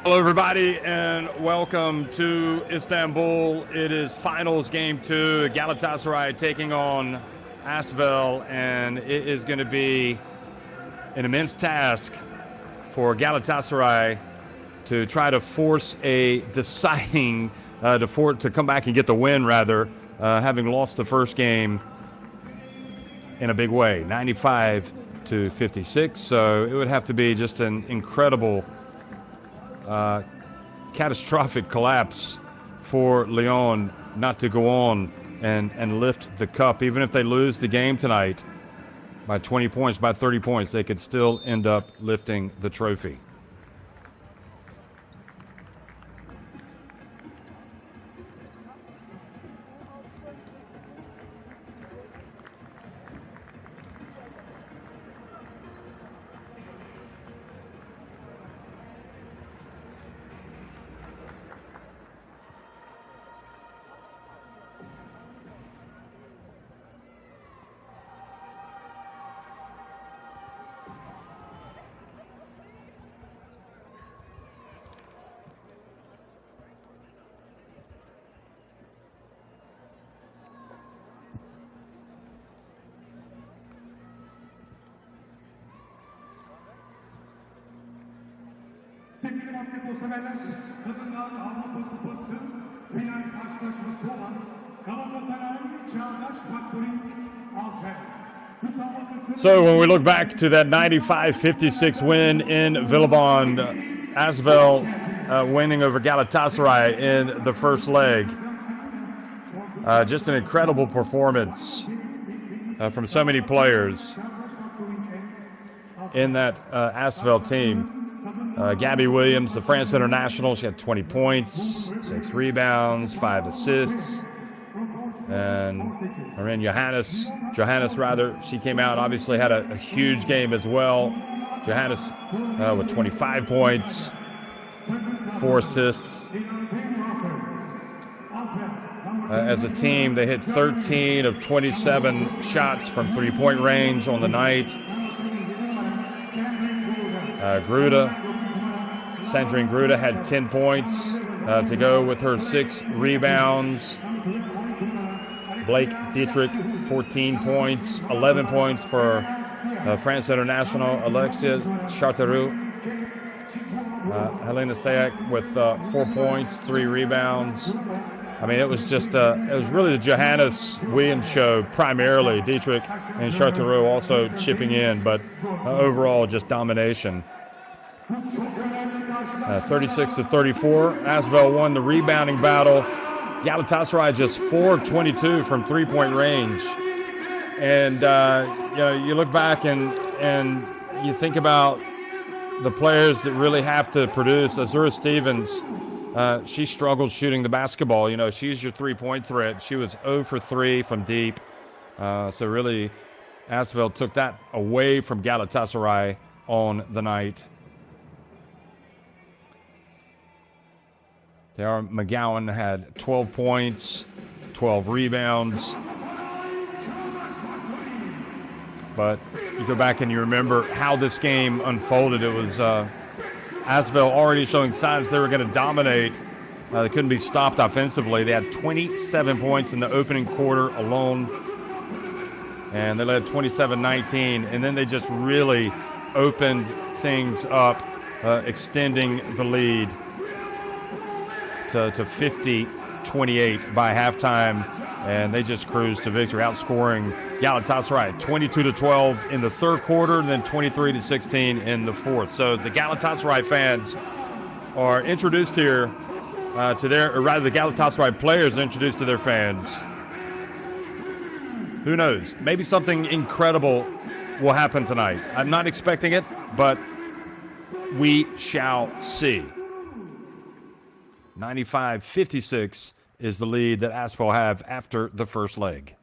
Hello everybody and welcome to Istanbul. It is finals game 2, Galatasaray taking on ASVEL, and it is going to be an immense task for Galatasaray to try to force a deciding, to come back and get the win rather, having lost the first game in a big way, 95-56. So it would have to be just an incredible catastrophic collapse for Lyon not to go on and lift the cup. Even if they lose the game tonight by 20 points, by 30 points, they could still end up lifting the trophy. Sevgili basketbol severler, Kadınlar Avrupa Kupası final karşılaşması olan Galatasaray Cagdas ASVEL. So when we look back to that 95-56 win in Villeurbanne, ASVEL winning over Galatasaray in the first leg. Just an incredible performance from so many players in that ASVEL team. Gabby Williams, the France international, she had 20 points, 6 rebounds, 5 assists. And Marine Johannes, she came out, obviously had a huge game as well. Johannes with 25 points, 4 assists. As a team, they hit 13 of 27 shots from three-point range on the night. Sandrine Gruda had 10 points to go with her 6 rebounds. Blake Dietrich, 14 points, 11 points for France International. Alexia Charteroux. Helena Sayek with 4 points, 3 rebounds. I mean, it was just, it was really the Johannes Williams show primarily. Dietrich and Charteroux also chipping in, but overall just domination. 36-34. ASVEL won the rebounding battle. Galatasaray just 4 of 22 from three-point range. And you look back and you think about the players that really have to produce. Azura Stevens, she struggled shooting the basketball. You know, she's your three-point threat. She was 0 for 3 from deep. So really, ASVEL took that away from Galatasaray on the night. There, McGowan had 12 points, 12 rebounds. But you go back and you remember how this game unfolded. It was ASVEL already showing signs they were going to dominate. They couldn't be stopped offensively. They had 27 points in the opening quarter alone. And they led 27-19. And then they just really opened things up, extending the lead to 50-28 by halftime, and they just cruised to victory, outscoring Galatasaray 22-12 in the third quarter, and then 23-16 in the fourth. So the Galatasaray fans are introduced here to the Galatasaray players are introduced to their fans. Who knows? Maybe something incredible will happen tonight. I'm not expecting it, but we shall see. 95-56 is the lead that ASVEL have after the first leg.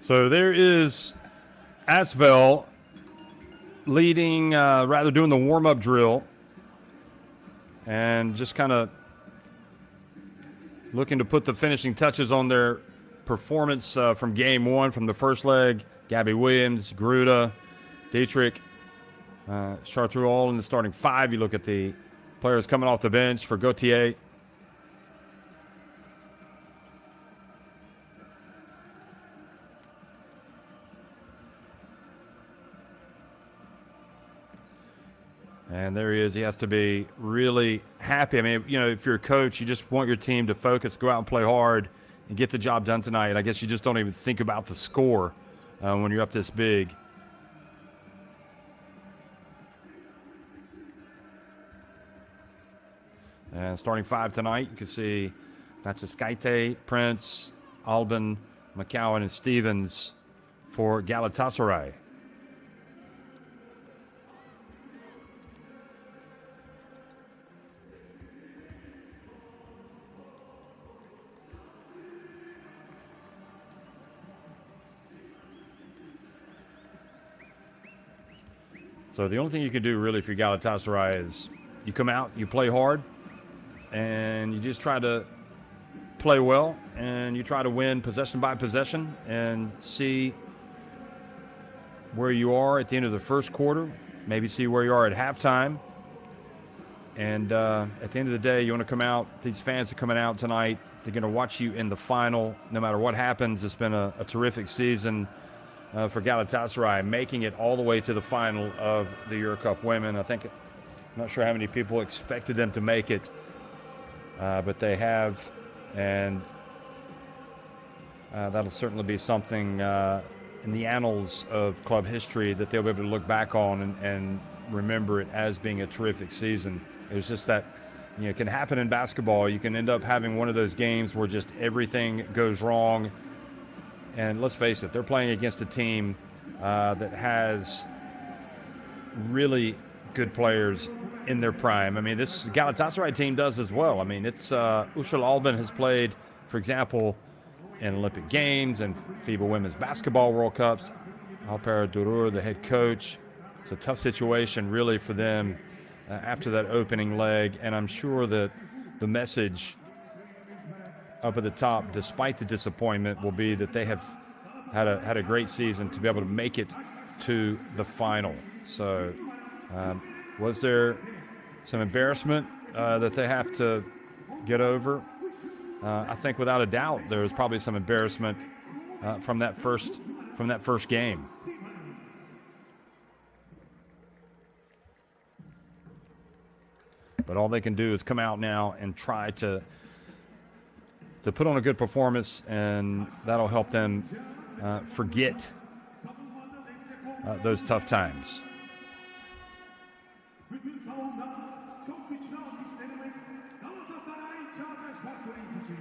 So there is ASVEL leading, doing the warm-up drill, and just kind of looking to put the finishing touches on their performance from game one, from the first leg. Gabby Williams, Gruda, Dietrich, Chartreux all in the starting five. You look at the players coming off the bench for Gauthier. And there he is. He has to be really happy. I mean, you know, if you're a coach, you just want your team to focus, go out and play hard, and get the job done tonight. I guess you just don't even think about the score when you're up this big. And starting five tonight, you can see Batsiskaite, Prince, Alban, McCowan, and Stevens for Galatasaray. So the only thing you can do really for Galatasaray is you come out, you play hard, and you just try to play well, and you try to win possession by possession and see where you are at the end of the first quarter, maybe see where you are at halftime. And at the end of the day, you want to come out, these fans are coming out tonight, they're going to watch you in the final no matter what happens. It's been a terrific season for Galatasaray, making it all the way to the final of the EuroCup Women. I'm not sure how many people expected them to make it, but they have, and that'll certainly be something in the annals of club history that they'll be able to look back on and remember it as being a terrific season. It was just that, you know, it can happen in basketball. You can end up having one of those games where just everything goes wrong. And let's face it, they're playing against a team that has really good players in their prime. I mean, this Galatasaray team does as well. I mean, it's Ushul Alban has played, for example, in Olympic Games and FIBA Women's Basketball World Cups. Alper Durur, the head coach. It's a tough situation, really, for them after that opening leg. And I'm sure that the message up at the top, despite the disappointment, will be that they have had a great season to be able to make it to the final. So was there some embarrassment that they have to get over? I think without a doubt there was probably some embarrassment from that first game. But all they can do is come out now and try to put on a good performance, and that'll help them forget those tough times. Bütün salonda çok güçlü alkışlarımız Galatasaray Cagdas Spor'un için.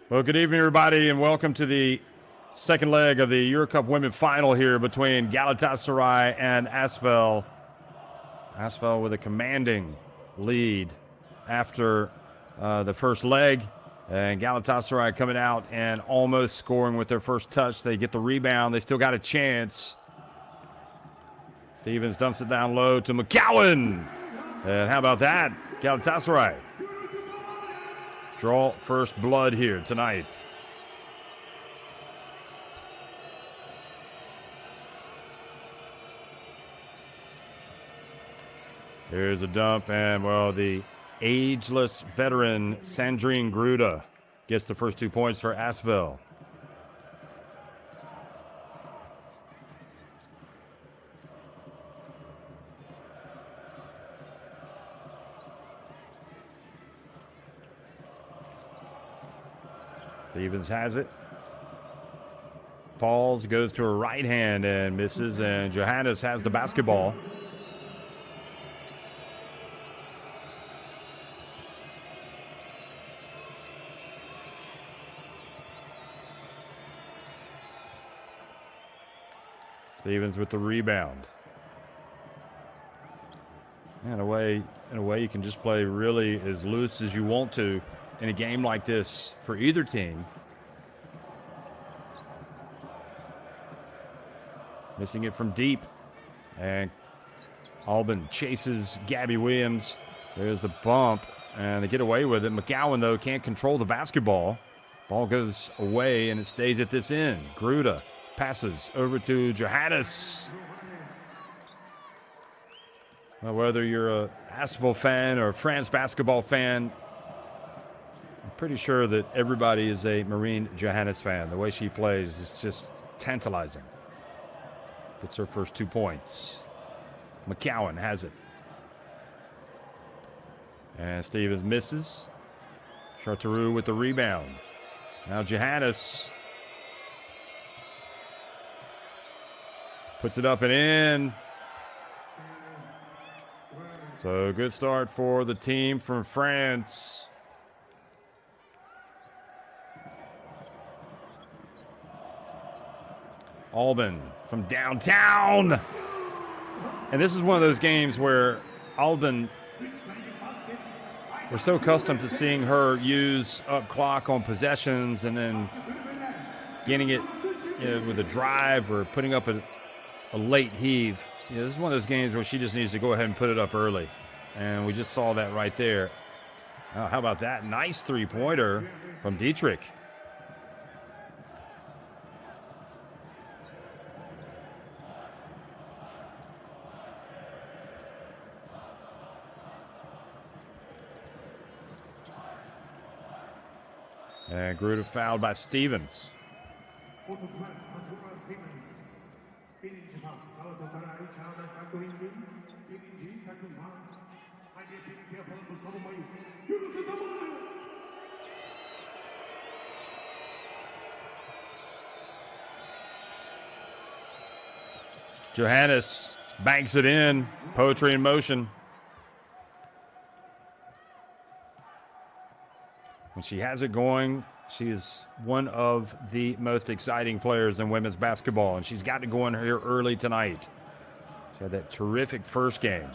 Well, good evening, everybody, and welcome to the second leg of the EuroCup Women final here between Galatasaray and ASVEL. ASVEL with a commanding lead after the first leg, and Galatasaray coming out and almost scoring with their first touch. They get the rebound. They still got a chance. Stevens dumps it down low to McCowan. And how about that? Galatasaray draw first blood here tonight. Here's a dump, and, well, the ageless veteran Sandrine Gruda gets the first 2 points for ASVEL. Stevens has it. Pauls goes to her right hand and misses, and Johannes has the basketball. Stevens with the rebound. In a way, you can just play really as loose as you want to in a game like this for either team. Missing it from deep. And Albin chases Gabby Williams. There's the bump, and they get away with it. McGowan, though, can't control the basketball. Ball goes away, and it stays at this end. Gruda passes over to Johannes. Well, whether you're a ASVEL fan or a France basketball fan, I'm pretty sure that everybody is a Marine Johannes fan. The way she plays is just tantalizing. Gets her first 2 points. McGowan has it. And Stevens misses. Charteroux with the rebound. Now Johannes puts it up and in. So good start for the team from France. Albin from downtown. And this is one of those games where Albin, we're so accustomed to seeing her use up clock on possessions and then getting it with a drive or putting up a late heave. This is one of those games where she just needs to go ahead and put it up early. And we just saw that right there. How about that? Nice three-pointer from Dietrich. And Gruda fouled by Stevens. Johannes banks it in. Poetry in motion. When she has it going, she is one of the most exciting players in women's basketball, and she's got to go in here early tonight. She had that terrific first game.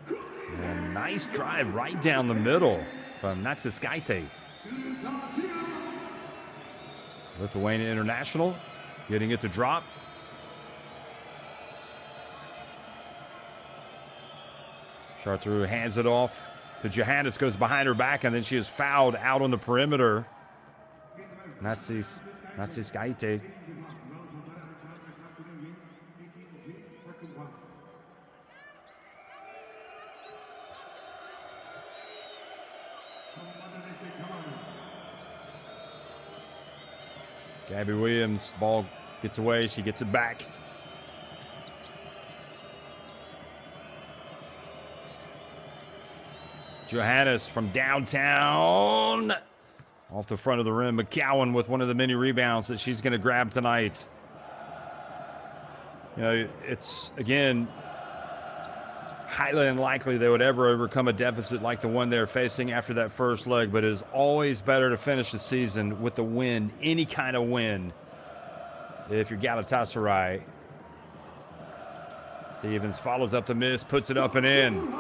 And a nice drive right down the middle from Natsiskaite. Lithuania International getting it to drop. Charteroux hands it off to Johannes, goes behind her back, and then she is fouled out on the perimeter. Natsiskaite. Gabby Williams, ball gets away, she gets it back. Johannes from downtown. Off the front of the rim. McGowan with one of the many rebounds that she's going to grab tonight. You know, it's, again, highly unlikely they would ever overcome a deficit like the one they're facing after that first leg, but it is always better to finish the season with a win, any kind of win, if you're Galatasaray. Stevens follows up the miss, puts it up and in.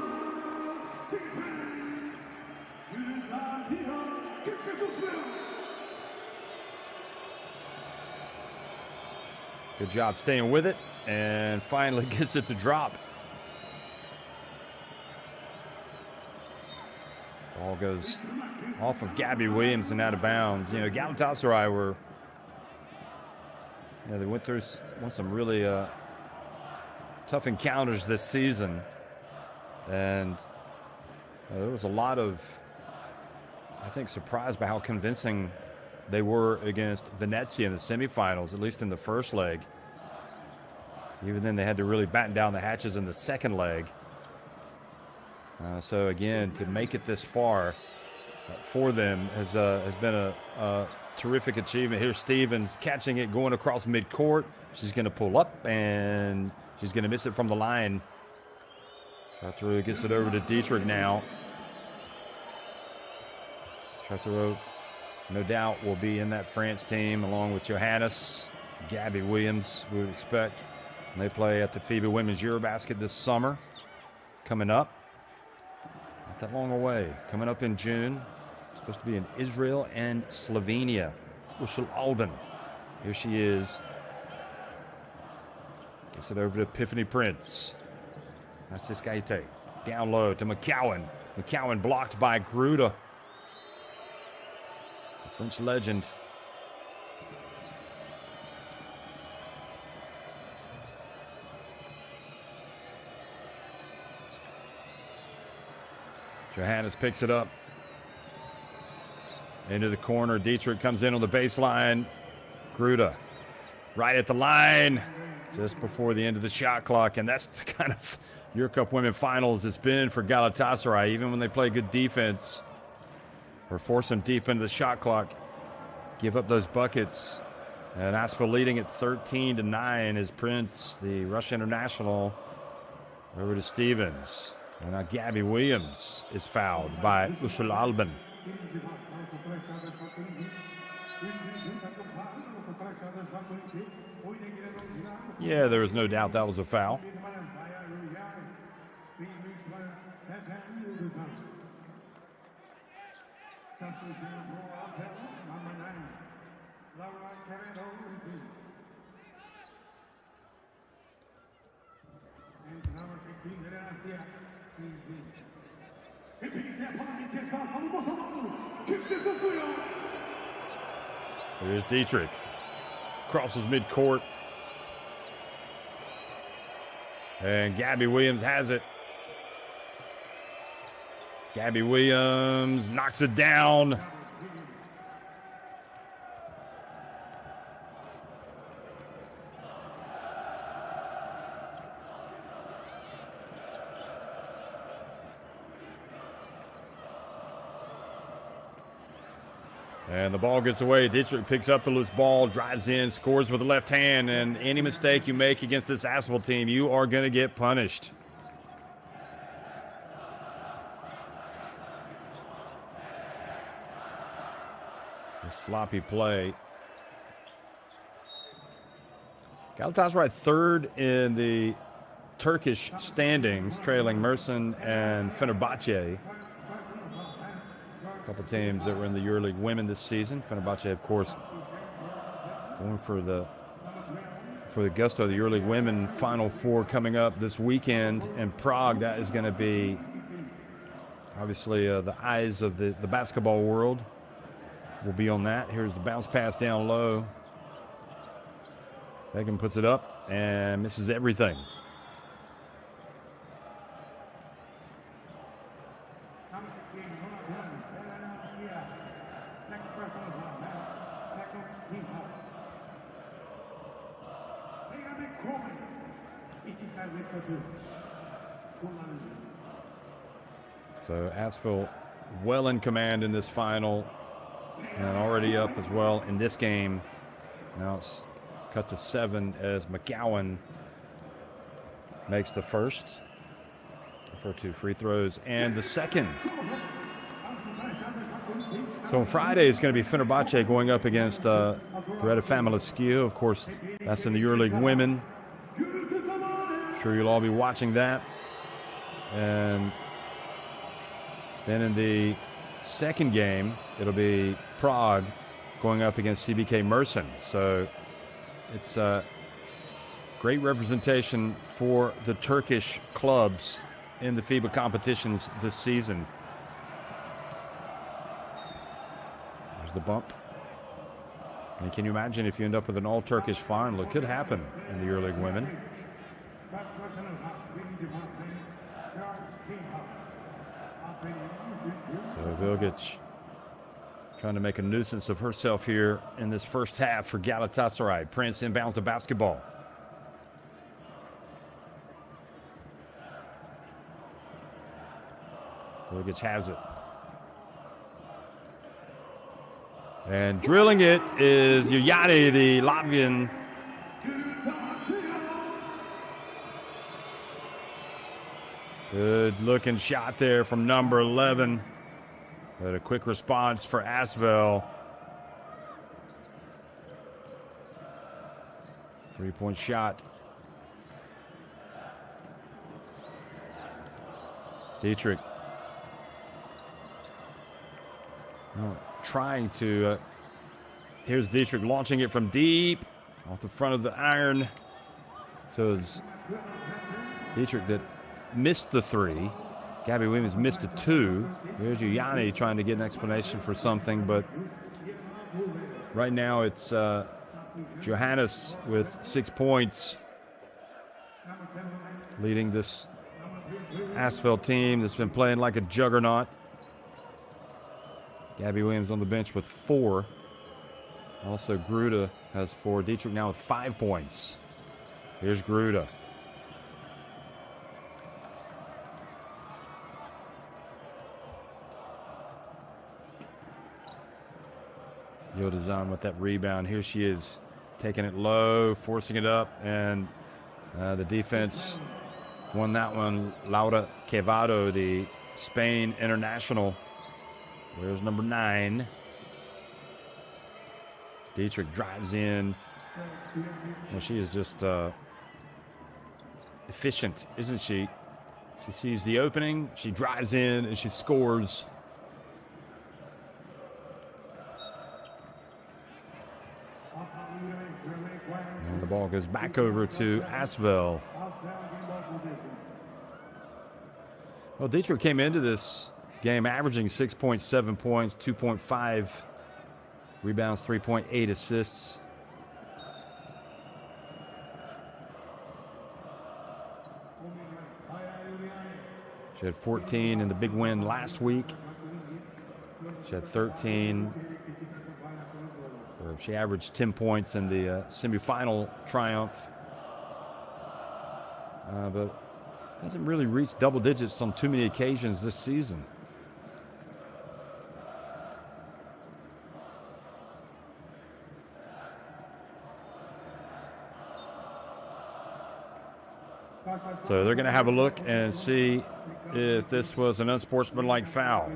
Good job staying with it, and finally gets it to drop. Ball goes off of Gabby Williams and out of bounds. You know, Galatasaray were, they went through some really tough encounters this season, and there was a lot of, I think, surprised by how convincing they were against Venezia in the semifinals, at least in the first leg. Even then, they had to really batten down the hatches in the second leg. So again, to make it this far for them has been a terrific achievement. Here's Stevens catching it, going across midcourt. She's going to pull up, and she's going to miss it from the line. Charteroux gets it over to Dietrich now. Charteroux, no doubt, will be in that France team along with Johannes. Gabby Williams, we would expect. And they play at the FIBA Women's Eurobasket this summer. Coming up. Not that long away. Coming up in June. Supposed to be in Israel and Slovenia. Ursula Alban. Here she is. Gets it over to Epiphany Prince. That's Tiscaite. Down low to McCowan. McCowan blocked by Gruda. The French legend. Johannes picks it up. Into the corner. Dietrich comes in on the baseline. Gruda right at the line just before the end of the shot clock. And that's the kind of EuroCup Women Finals it's been for Galatasaray. Even when they play good defense or force them deep into the shot clock, give up those buckets. And ASVEL leading at 13-9 as Prince, the Russian international, over to Stevens. And now Gabby Williams is fouled by Ursula Alban. Yeah, there was no doubt that was a foul. Here's Dietrich. Crosses midcourt. And Gabby Williams has it. Gabby Williams knocks it down. And the ball gets away. Dietrich picks up the loose ball, drives in, scores with the left hand. And any mistake you make against this ASVEL team, you are going to get punished. A sloppy play. Galatasaray third in the Turkish standings, trailing Mersin and Fenerbahce. A couple teams that were in the EuroLeague Women this season. Fenerbahce, of course, going for the gusto of the EuroLeague Women Final Four coming up this weekend in Prague. That is going to be obviously the eyes of the basketball world will be on that. Here's the bounce pass down low. Megan puts it up and misses everything. So ASVEL well in command in this final and already up as well in this game. Now it's cut to 7 as McCowan makes the first for 2 free throws and the second. So on Friday is going to be Fenerbahce going up against Beretta Familescu. Of course, that's in the EuroLeague Women. I'm sure you'll all be watching that. And then in the second game, it'll be Prague going up against CBK Mersin. So it's a great representation for the Turkish clubs in the FIBA competitions this season. There's the bump. And can you imagine if you end up with an all-Turkish final? It could happen in the EuroLeague Women. So Bilgic trying to make a nuisance of herself here in this first half for Galatasaray. Prince inbounds the basketball. Bilgic has it. And drilling it is Yuyani, the Latvian. Good looking shot there from number 11. But a quick response for ASVEL. 3-point shot. Dietrich trying to, here's Dietrich launching it from deep off the front of the iron. So it's Dietrich that missed the 3. Gabby Williams missed a 2. There's Yanni trying to get an explanation for something, but right now it's Johannes with 6 points, leading this ASVEL team that's been playing like a juggernaut. Gabby Williams on the bench with 4. Also Gruda has 4. Dietrich now with 5 points. Here's Gruda. Yodazan with that rebound. Here she is, taking it low, forcing it up, and the defense won that one. Laura Quevado, the Spain international. There's number 9. Dietrich drives in. Well, she is just efficient, isn't she? She sees the opening, she drives in, and she scores. And the ball goes back over to ASVEL. Well, Dietrich came into this game averaging 6.7 points, 2.5 rebounds, 3.8 assists. She had 14 in the big win last week. She had 13. She averaged 10 points in the semifinal triumph. But hasn't really reached double digits on too many occasions this season. So they're going to have a look and see if this was an unsportsmanlike foul.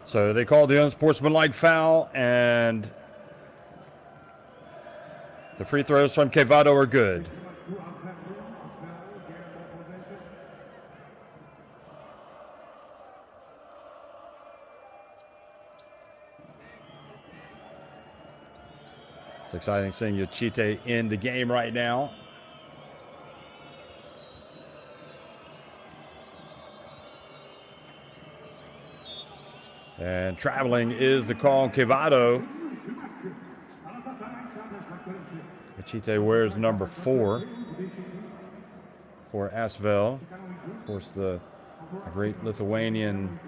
So they called the unsportsmanlike foul, and the free throws from Quevado are good. It's exciting seeing Yochite in the game right now. And traveling is the call on Quevado. Yochite wears number 4 for ASVEL. Of course, the great Lithuanian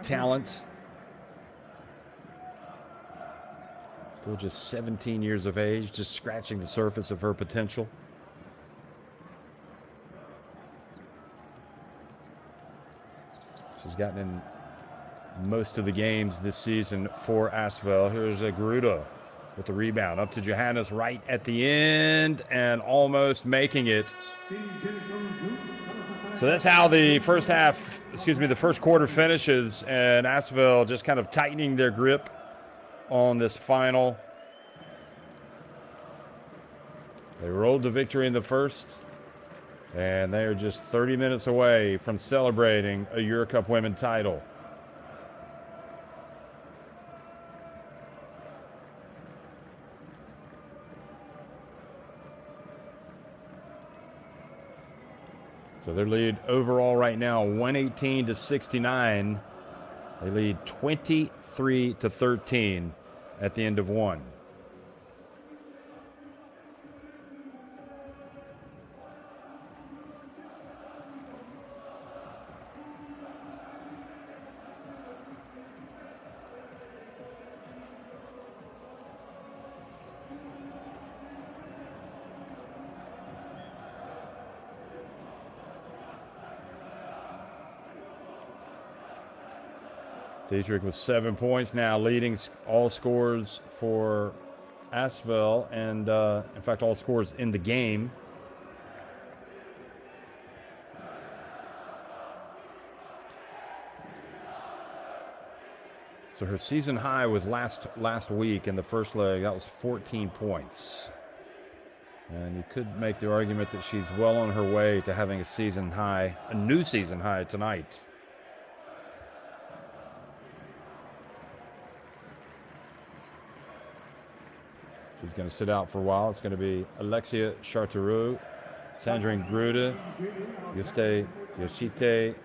talent. Still just 17 years of age, just scratching the surface of her potential. She's gotten in most of the games this season for ASVEL. Here's Gruda with the rebound. Up to Johannes right at the end and almost making it. So that's how the first quarter finishes, and ASVEL just kind of tightening their grip on this final. They rolled the victory in the first, and they are just 30 minutes away from celebrating a EuroCup Women title. So their lead overall right now, 118-69. They lead 23-13 at the end of one. Dietrich with 7 points now, leading all scores for ASVEL, and in fact all scores in the game. So her season high was last week in the first leg. That was 14 points. And you could make the argument that she's well on her way to having a new season high tonight. She's going to sit out for a while. It's going to be Alexia Chartereau, Sandrine Grude, Juste Yoshite,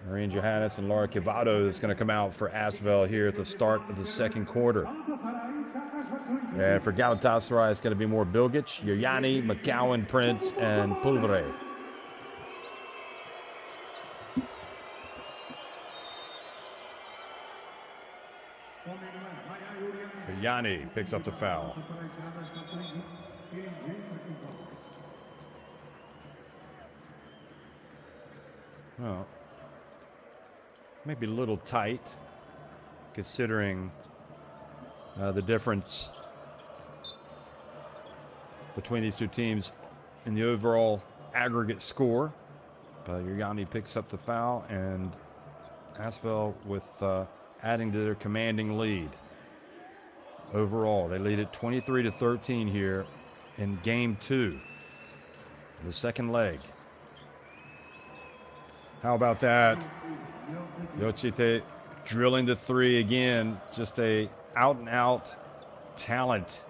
Marine Johannes, and Laura Quivado is going to come out for ASVEL here at the start of the second quarter. And for Galatasaray, it's going to be more Bilgic, Yoyani, McCowan, Prince, and Pulvere. Yanni picks up the foul. Well, maybe a little tight, considering the difference between these two teams in the overall aggregate score. But Yanni picks up the foul, and ASVEL with adding to their commanding lead. Overall, they lead at 23-13 here in game 2, the second leg. How about that? Yoshite drilling the three again. Just a out-and-out talent.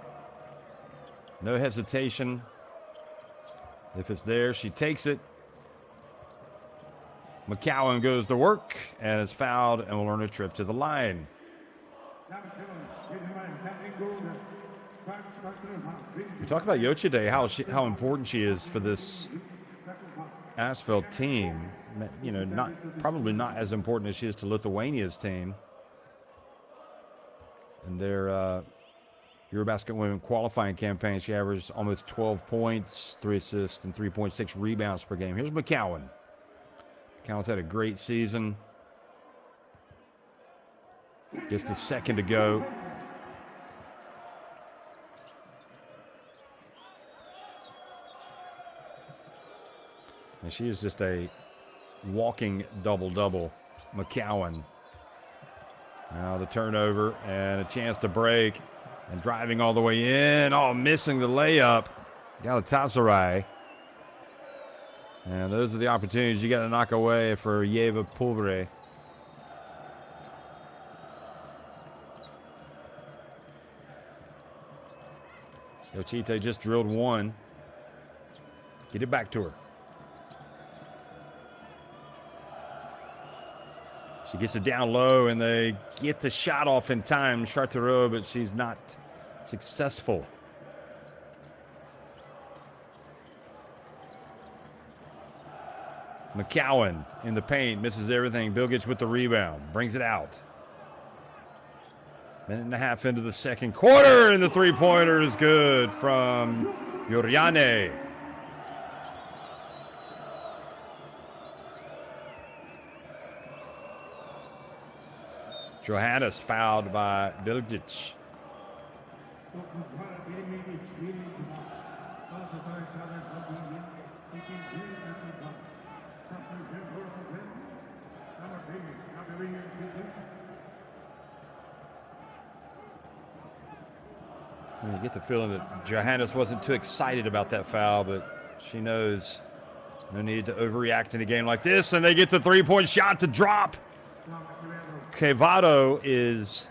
No hesitation. If it's there, she takes it. McCowan goes to work and is fouled and will earn a trip to the line. We talk about Yoshide, how important she is for this ASVEL team. You know, probably not as important as she is to Lithuania's team. And their EuroBasket Women qualifying campaign, she averaged almost 12 points, 3 assists, and 3.6 rebounds per game. Here's McCowan. McCowan's had a great season. Gets the second to go. And she is just a walking double-double. McCowan. Now the turnover and a chance to break. And driving all the way in. Oh, missing the layup. Galatasaray. And those are the opportunities you got to knock away for Yeva Pulvere. Yoshite just drilled one. Get it back to her. She gets it down low, and they get the shot off in time, Chartereau, but she's not successful. McCowan in the paint, misses everything. Bilgic with the rebound, brings it out. Minute and a half into the second quarter, and the three-pointer is good from Joriane. Johannes fouled by Bilgic. You get the feeling that Johannes wasn't too excited about that foul, but she knows no need to overreact in a game like this, and they get the three-point shot to drop. Quevedo is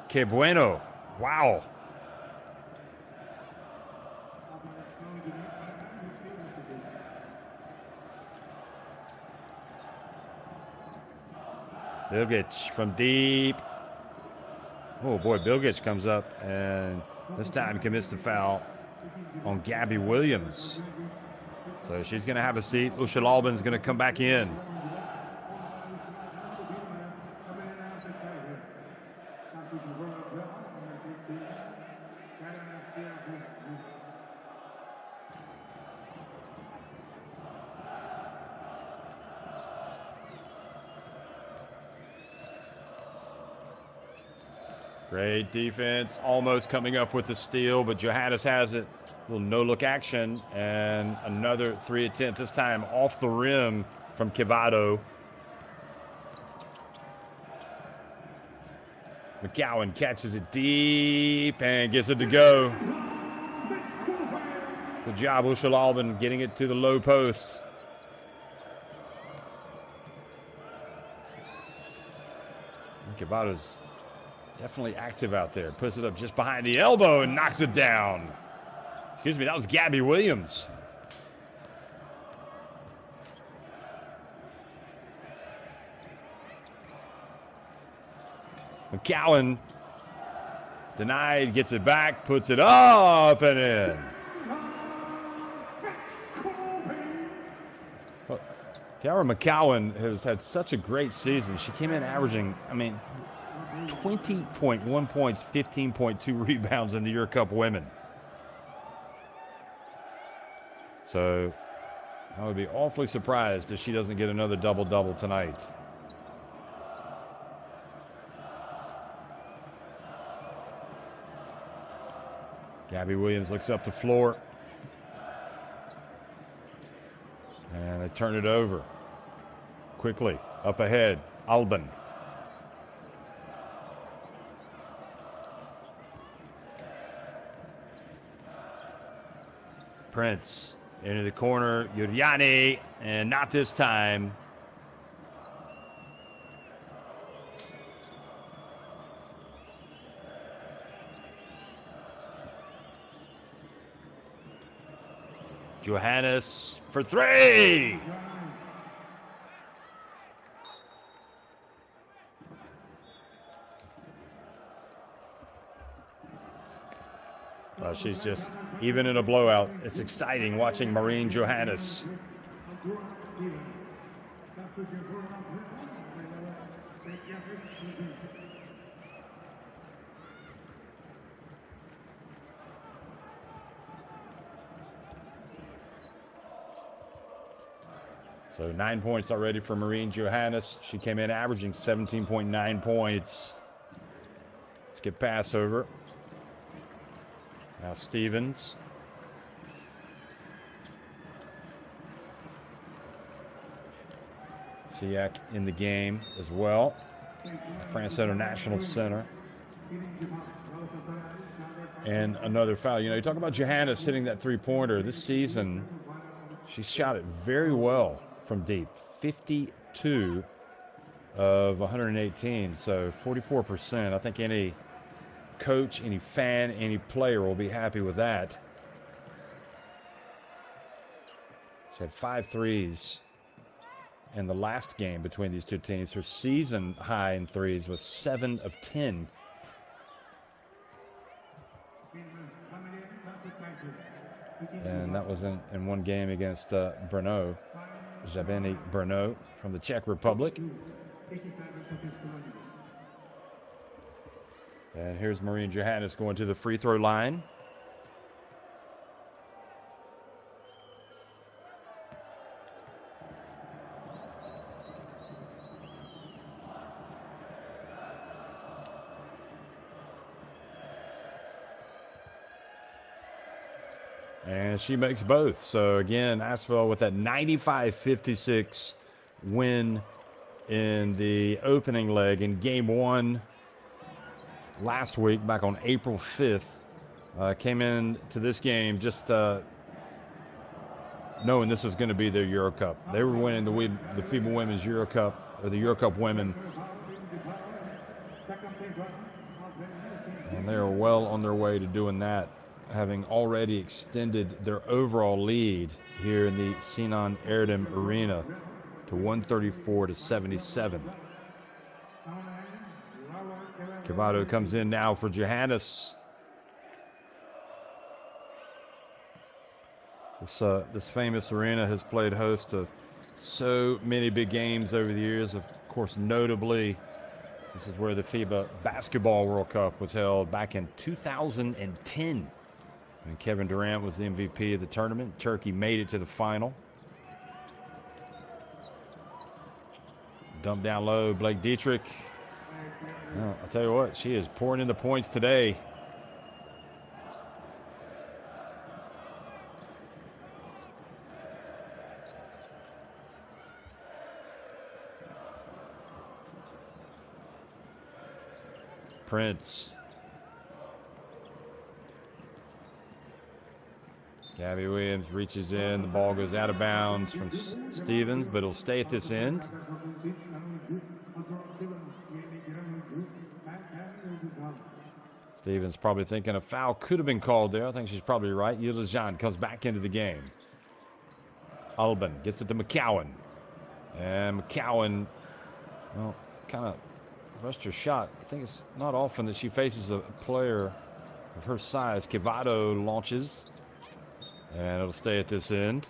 Que bueno. Wow. Bilgic from deep. Oh boy, Bilgic comes up and this time commits the foul on Gabby Williams. So she's going to have a seat. Ushel Albin's going to come back in. Great defense, almost coming up with the steal, but Johannes has it. A little no-look action, and another three attempt, this time off the rim from Quevedo. McCowan catches it deep and gets it to go. Good job, Ushel Albin, getting it to the low post. Quevedo's definitely active out there. Puts it up just behind the elbow and knocks it down. Excuse me, that was Gabby Williams. McCowan denied, gets it back, puts it up and in. Well, Tiara McCowan has had such a great season. She came in averaging, 20.1 points, 15.2 rebounds in the EuroCupWomen. So I would be awfully surprised if she doesn't get another double-double tonight. Gabby Williams looks up the floor. And they turn it over. Quickly, up ahead, Albin. Prince into the corner, Joriane, and not this time. Johannes for three. Well, she's just, even in a blowout, it's exciting watching Maureen Johannes. So 9 points already for Maureen Johannes. She came in averaging 17.9 points. Let's get pass over. Now Stevens. Siak in the game as well. France International Center. And another foul. You know, you talk about Johannes hitting that three-pointer. This season, she shot it very well from deep. 52 of 118, so 44%. I think any coach, any fan, any player will be happy with that. She had 5 threes in the last game between these two teams. Her season high in threes was 7 of 10. And that was in one game against Brno, Jabeni Brno from the Czech Republic. And here's Marine Johannes going to the free throw line. And she makes both. So again, ASVEL with that 95-56 win in the opening leg in game 1 last week, back on April 5th. Came into this game just knowing this was going to be their EuroCup. They were winning the FIBA Women's EuroCup, or the EuroCupWomen. And they are well on their way to doing that, having already extended their overall lead here in the Sinan Erdem Arena to 134-77. Cavado comes in now for Johannes. This famous arena has played host to so many big games over the years. Of course, notably, this is where the FIBA Basketball World Cup was held back in 2010. And Kevin Durant was the MVP of the tournament. Turkey made it to the final. Dump down low, Blake Dietrich. I'll tell you what, she is pouring in the points today. Prince. Gabby Williams reaches in. The ball goes out of bounds from Stevens, but it'll stay at this end. Stevens probably thinking a foul could have been called there. I think she's probably right. Yildiz comes back into the game. Albin gets it to McCowan. And McCowan, well, kind of rushed her shot. I think it's not often that she faces a player of her size. Cavado launches. And it'll stay at this end.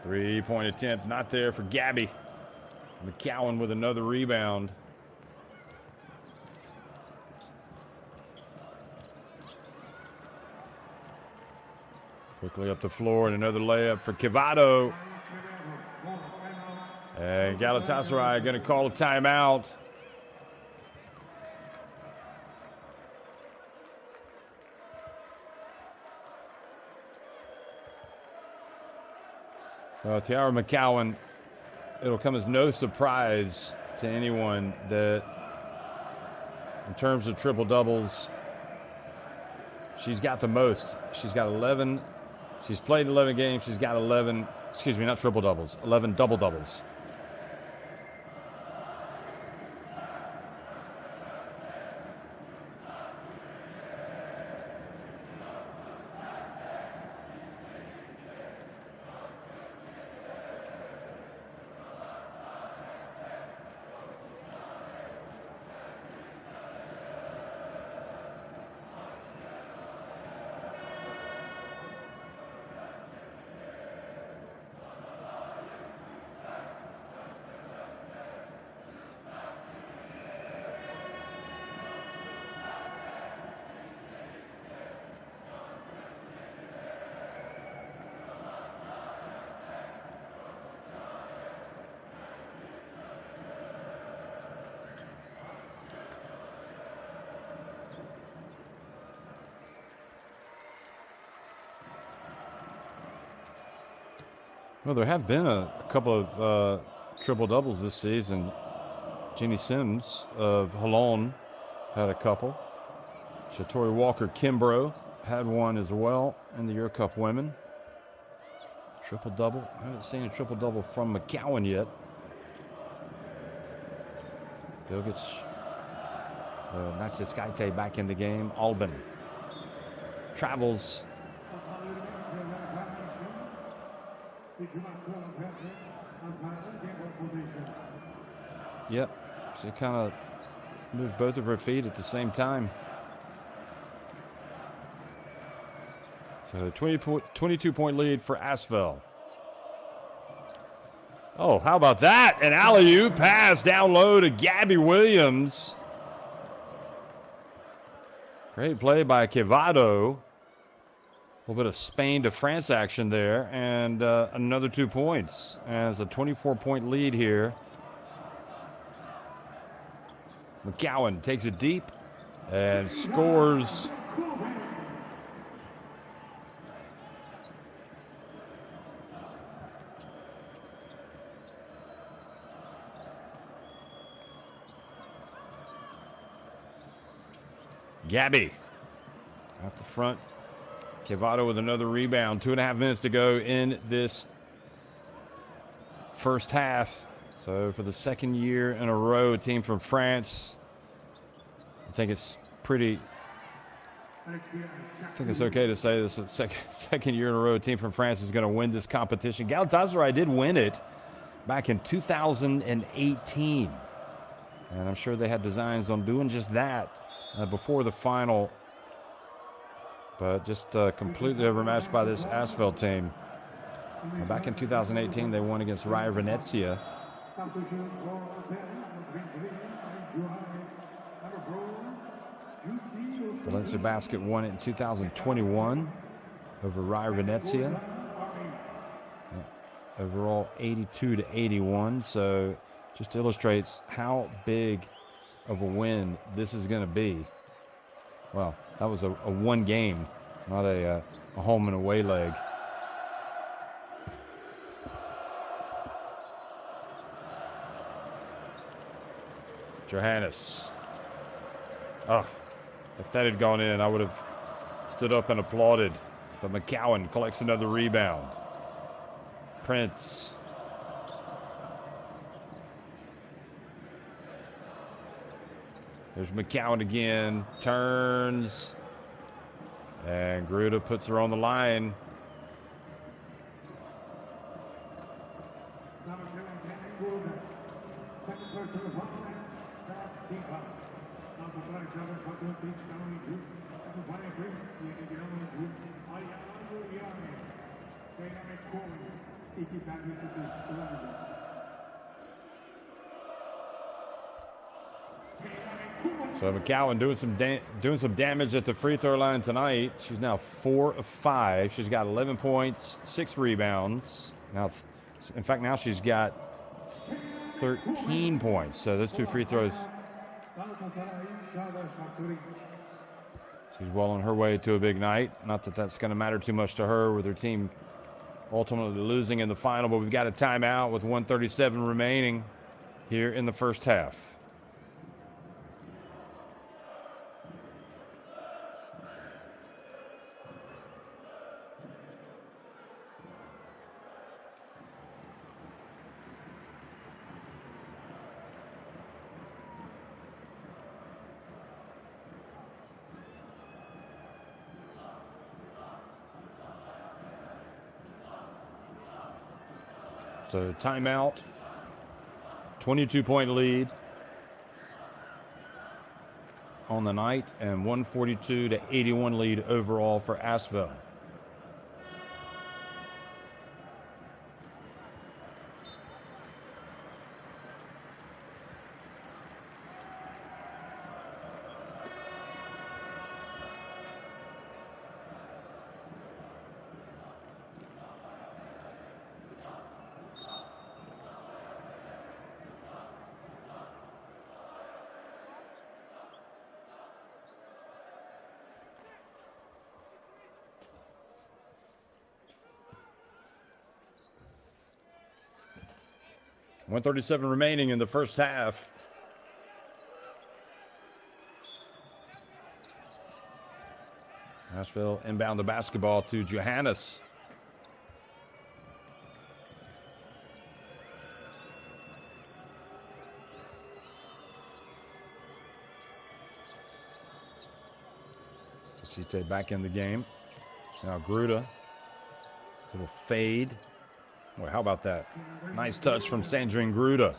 Three-point attempt, not there for Gabby. McCowan with another rebound. Quickly up the floor and another layup for Cavado. And Galatasaray going to call a timeout. Tiara McCowan, it'll come as no surprise to anyone that in terms of triple doubles, she's got the most. She's got 11. She's played 11 games. She's got 11, excuse me, not triple doubles, 11 double doubles. Well, there have been a couple of triple doubles this season. Jeannie Sims of Holon had a couple. Shatori Walker Kimbrough had one as well in the EuroCupWomen. Triple double. I haven't seen a triple double from McCowan yet. Bilgic. Natsiskaite back in the game. Albin travels. Yep, she kind of moved both of her feet at the same time. So 22-point lead for ASVEL. Oh, how about that? An alley-oop pass down low to Gabby Williams. Great play by Quevedo. A little bit of Spain to France action there. And another 2 points. As a 24-point lead here. McCowan takes it deep and scores. Gabby off the front. Quevedo with another rebound. 2.5 minutes to go in this first half. So for the second year in a row, a team from France. I think it's okay to say this. Is the second year in a row, a team from France is going to win this competition. Galatasaray did win it back in 2018. And I'm sure they had designs on doing just that before the final. But just completely overmatched by this ASVEL team. Back in 2018, they won against Raja Venezia. Valencia Basket won it in 2021 over Raja Venezia. Overall 82-81. So just illustrates how big of a win this is going to be. Well, that was a one game, not a home and away leg. Johannes. Oh, if that had gone in, I would have stood up and applauded. But McCowan collects another rebound. Prince. There's McCowan again. Turns. And Gruda puts her on the line. So McCowan doing some damage at the free throw line tonight. She's now 4 of 5. She's got 11 points, 6 rebounds. Now, in fact, now she's got 13 points. So those 2 free throws. She's well on her way to a big night. Not that that's going to matter too much to her with her team ultimately losing in the final. But we've got a timeout with 1:37 remaining here in the first half. So timeout, 22-point lead on the night, and 142-81 lead overall for ASVEL. .137 remaining in the first half. ASVEL inbound the basketball to Johannes. Site back in the game. Now Gruda. Little fade. Boy, how about that? Nice touch from Sandrine Gruda.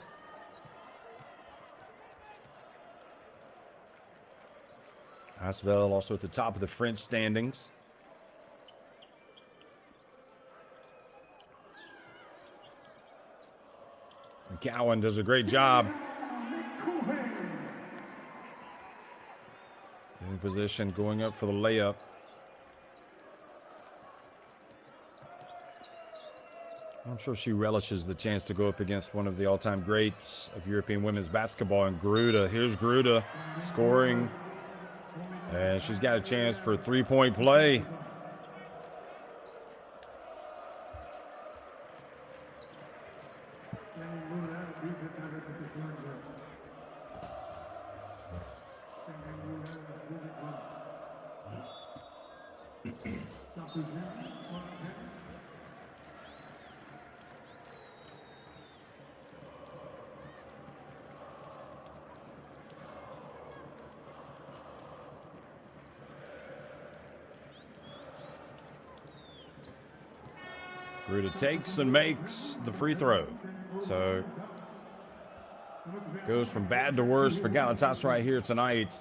ASVEL also at the top of the French standings. McCowan does a great job. In position, going up for the layup. I'm sure she relishes the chance to go up against one of the all-time greats of European women's basketball in Gruda. Here's Gruda scoring. And she's got a chance for a three-point play. Gruda takes and makes the free throw. So goes from bad to worse for Galatasaray here tonight,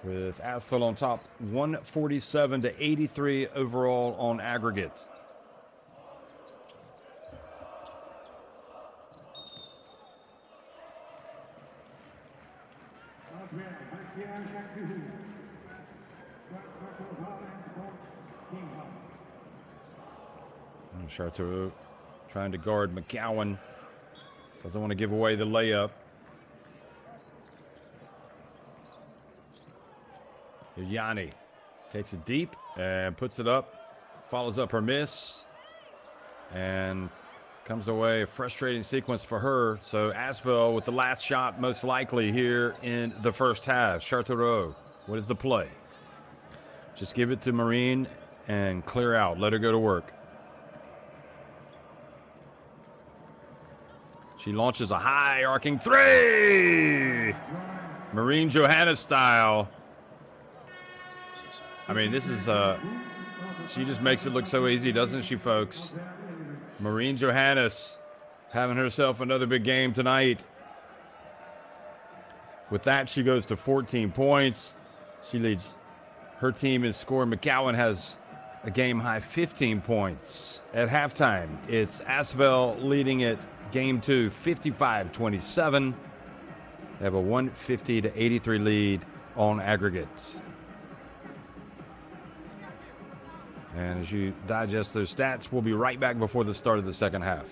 with ASVEL on top, 147-83 overall on aggregate. Charteau trying to guard McCowan. Doesn't want to give away the layup. Yanni takes it deep and puts it up. Follows up her miss. And comes away a frustrating sequence for her. So ASVEL with the last shot most likely here in the first half. Charteau, what is the play? Just give it to Marine and clear out. Let her go to work. She launches a high arcing three. Marine Johannes style. I mean, this is, she just makes it look so easy, doesn't she, folks? Marine Johannes having herself another big game tonight. With that, she goes to 14 points. She leads her team in scoring. McCowan has a game-high 15 points. At halftime, it's ASVEL leading it. Game 2, 55-27. They have a 150-83 lead on aggregate. And as you digest those stats, we'll be right back before the start of the second half.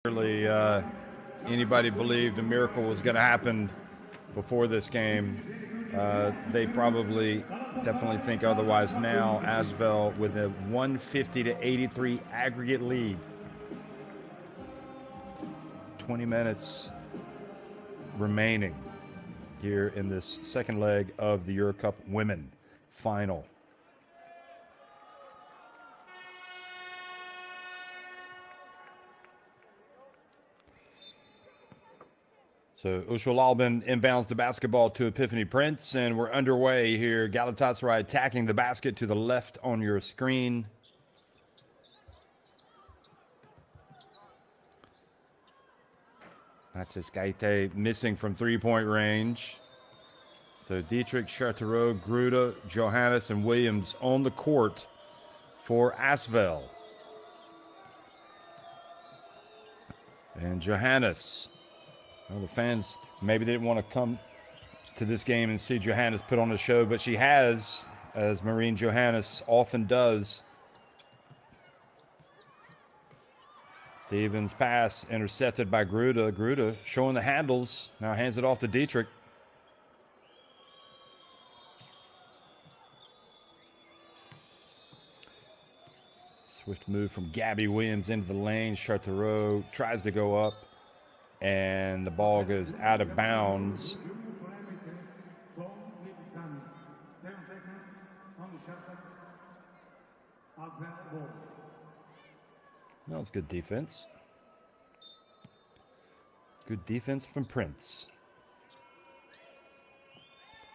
Clearly, anybody believed a miracle was going to happen before this game. They probably definitely think otherwise now. ASVEL with a 150-83 aggregate lead. 20 minutes remaining here in this second leg of the EuroCup Women final. So EuroCupWomen inbounds the basketball to Epiphany Prince, and we're underway here. Galatasaray attacking the basket to the left on your screen. That's Skaite missing from three-point range. So Dietrich, Chartereau, Gruda, Johannes, and Williams on the court for ASVEL. And Johannes. Well, the fans, maybe they didn't want to come to this game and see Johannes put on a show, but she has, as Marine Johannes often does. Stevens pass intercepted by Gruda. Gruda showing the handles. Now hands it off to Dietrich. Swift move from Gabby Williams into the lane. Chartereau tries to go up, and the ball goes out of bounds. That was good defense. Good defense from Prince.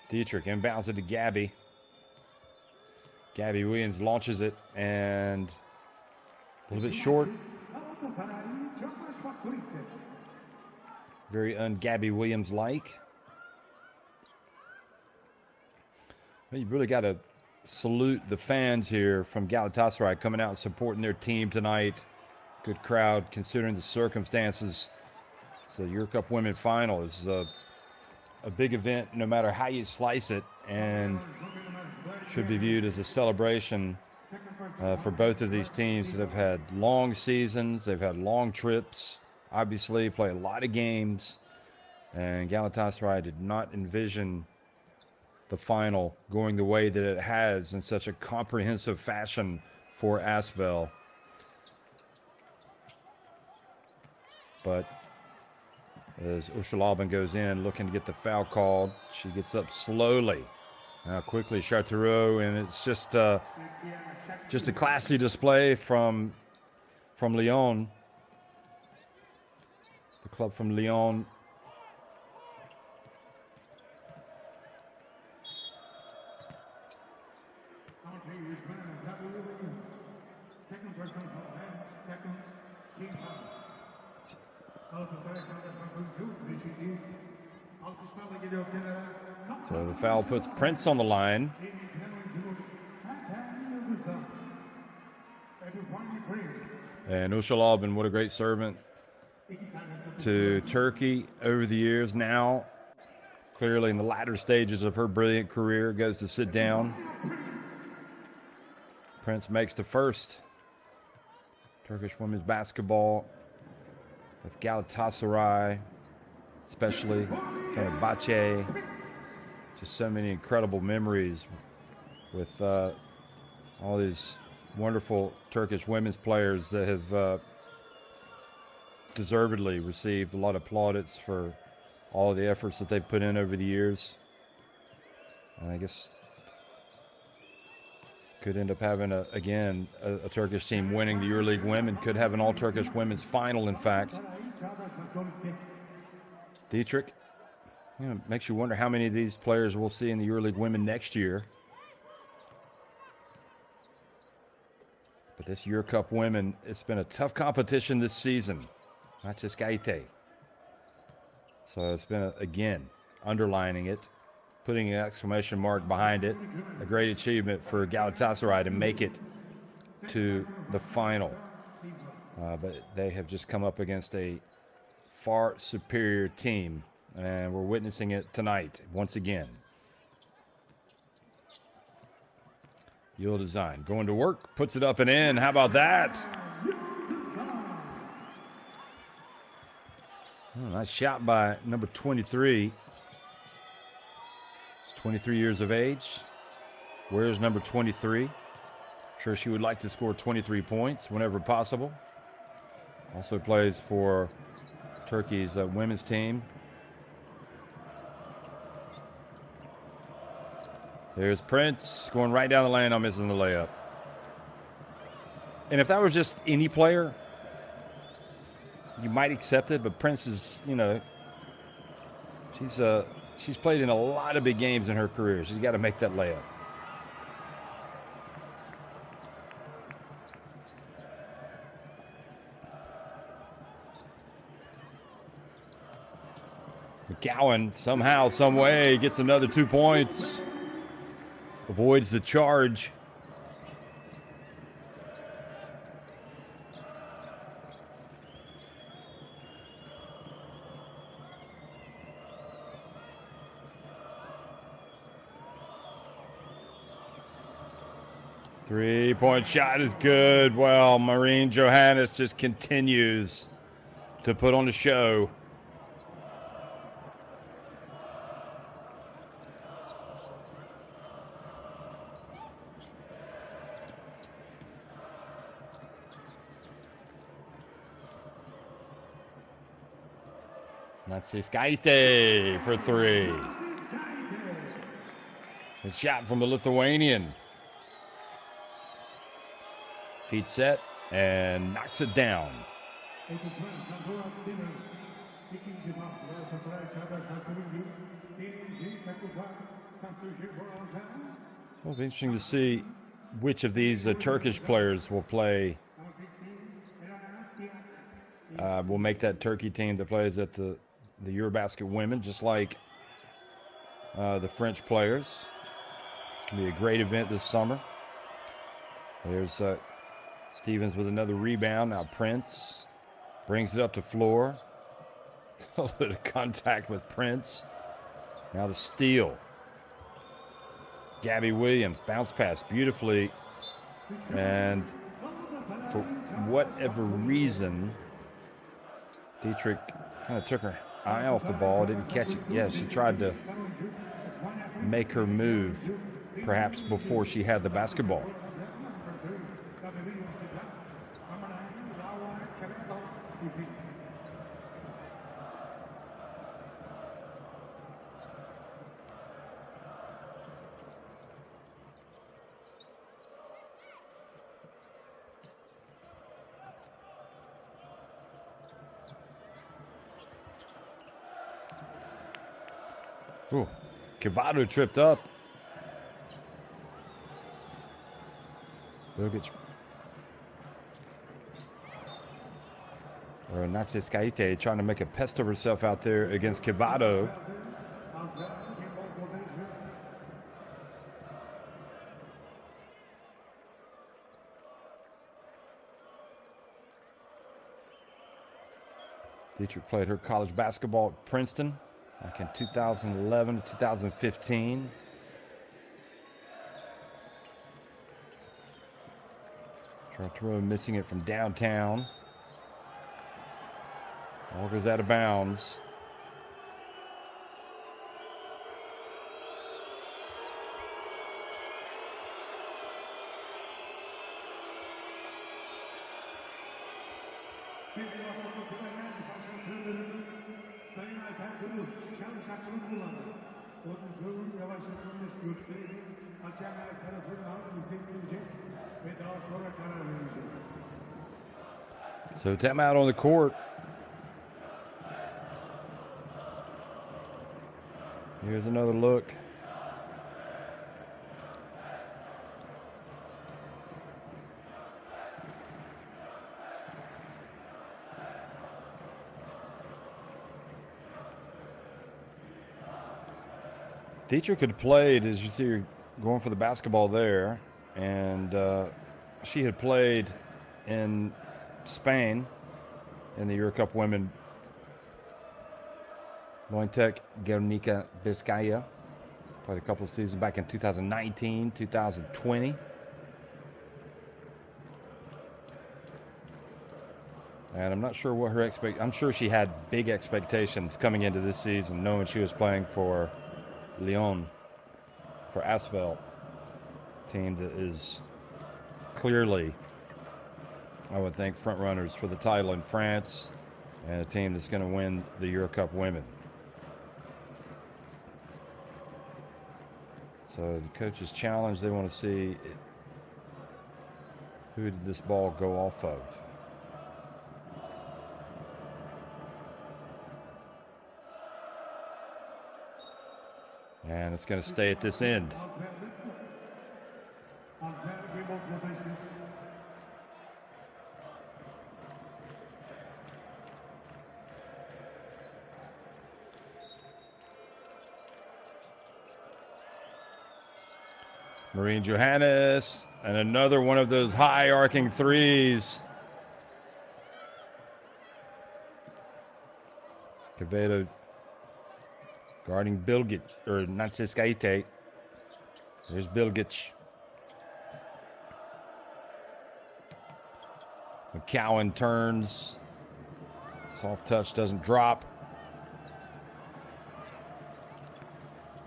Dietrich inbounds it to Gabby. Gabby Williams launches it, and a little bit short. Very un-Gabby Williams-like. Well, you really got to salute the fans here from Galatasaray coming out and supporting their team tonight. Good crowd considering the circumstances. It's the EuroCup Women Final. It's a big event no matter how you slice it, and should be viewed as a celebration for both of these teams that have had long seasons. They've had long trips, obviously play a lot of games, and Galatasaray did not envision the final going the way that it has in such a comprehensive fashion for ASVEL. But as EuroCupWomen goes in looking to get the foul called, she gets up slowly. Now quickly Chartereau, and it's just a classy display from Lyon. The club from Lyon. So the foul puts Prince on the line. And EuroCupWomen, what a great servant to Turkey over the years. Now, clearly in the latter stages of her brilliant career, goes to sit down. Prince makes the first. Turkish women's basketball with Galatasaray, especially Fenerbahce. Just so many incredible memories with all these wonderful Turkish women's players that have deservedly received a lot of plaudits for all the efforts that they've put in over the years. And I guess could end up having, a Turkish team winning the EuroLeague Women. Could have an all-Turkish women's final, in fact. Dietrich, makes you wonder how many of these players we'll see in the EuroLeague Women next year. But this EuroCup Women, it's been a tough competition this season. That's just Skaite. So it's been, again, underlining it, putting an exclamation mark behind it. A great achievement for Galatasaray to make it to the final. But they have just come up against a far superior team, and we're witnessing it tonight once again. Yield Design going to work, puts it up and in. How about that? Oh, nice shot by number 23. She's 23 years of age. Where's number 23? Sure, she would like to score 23 points whenever possible. Also plays for Turkey's women's team. There's Prince going right down the lane on missing the layup. And if that was just any player, you might accept it, but Prince is, you know, she's played in a lot of big games in her career. She's got to make that layup. McGowan somehow, some way gets another 2 points. Avoids the charge. Three-point shot is good. Well, Maureen Johannes just continues to put on the show. That's Skaite for three. Good shot from the Lithuanian. Feet set and knocks it down. Well, it'll be interesting to see which of these Turkish players will play. Will make that Turkey team that plays at the EuroBasket women, just like the French players. It's going to be a great event this summer. There's Stevens with another rebound. Now Prince brings it up to floor. A little bit of contact with Prince. Now the steal. Gabby Williams bounce pass beautifully. And for whatever reason, Dietrich kind of took her eye off the ball, didn't catch it. Yeah, she tried to make her move, perhaps before she had the basketball. Ooh, Kivado tripped up. Bogic. Or Natsis Kaite trying to make a pest of herself out there against Kivado. Dietrich played her college basketball at Princeton back in 2011 to 2015. Chartreux missing it from downtown. Ball goes out of bounds. So timeout on the court. Here's another look. Dietrich had played, as you see her going for the basketball there, and she had played in Spain in the EuroCup Women. Lointec Guernica Vizcaya. Played a couple of seasons back in 2019, 2020. And I'm not sure what her I'm sure she had big expectations coming into this season, knowing she was playing for Lyon, for ASVEL, team that is clearly, I would think, front runners for the title in France, and a team that's going to win the EuroCupWomen. So the coach's challenge, they want to see who did this ball go off of. And it's going to stay at this end. Marine Johannes, and another one of those high arcing threes. Quevedo guarding Bilgic, or Natsiskaite. There's Bilgic. McCowan turns. Soft touch doesn't drop.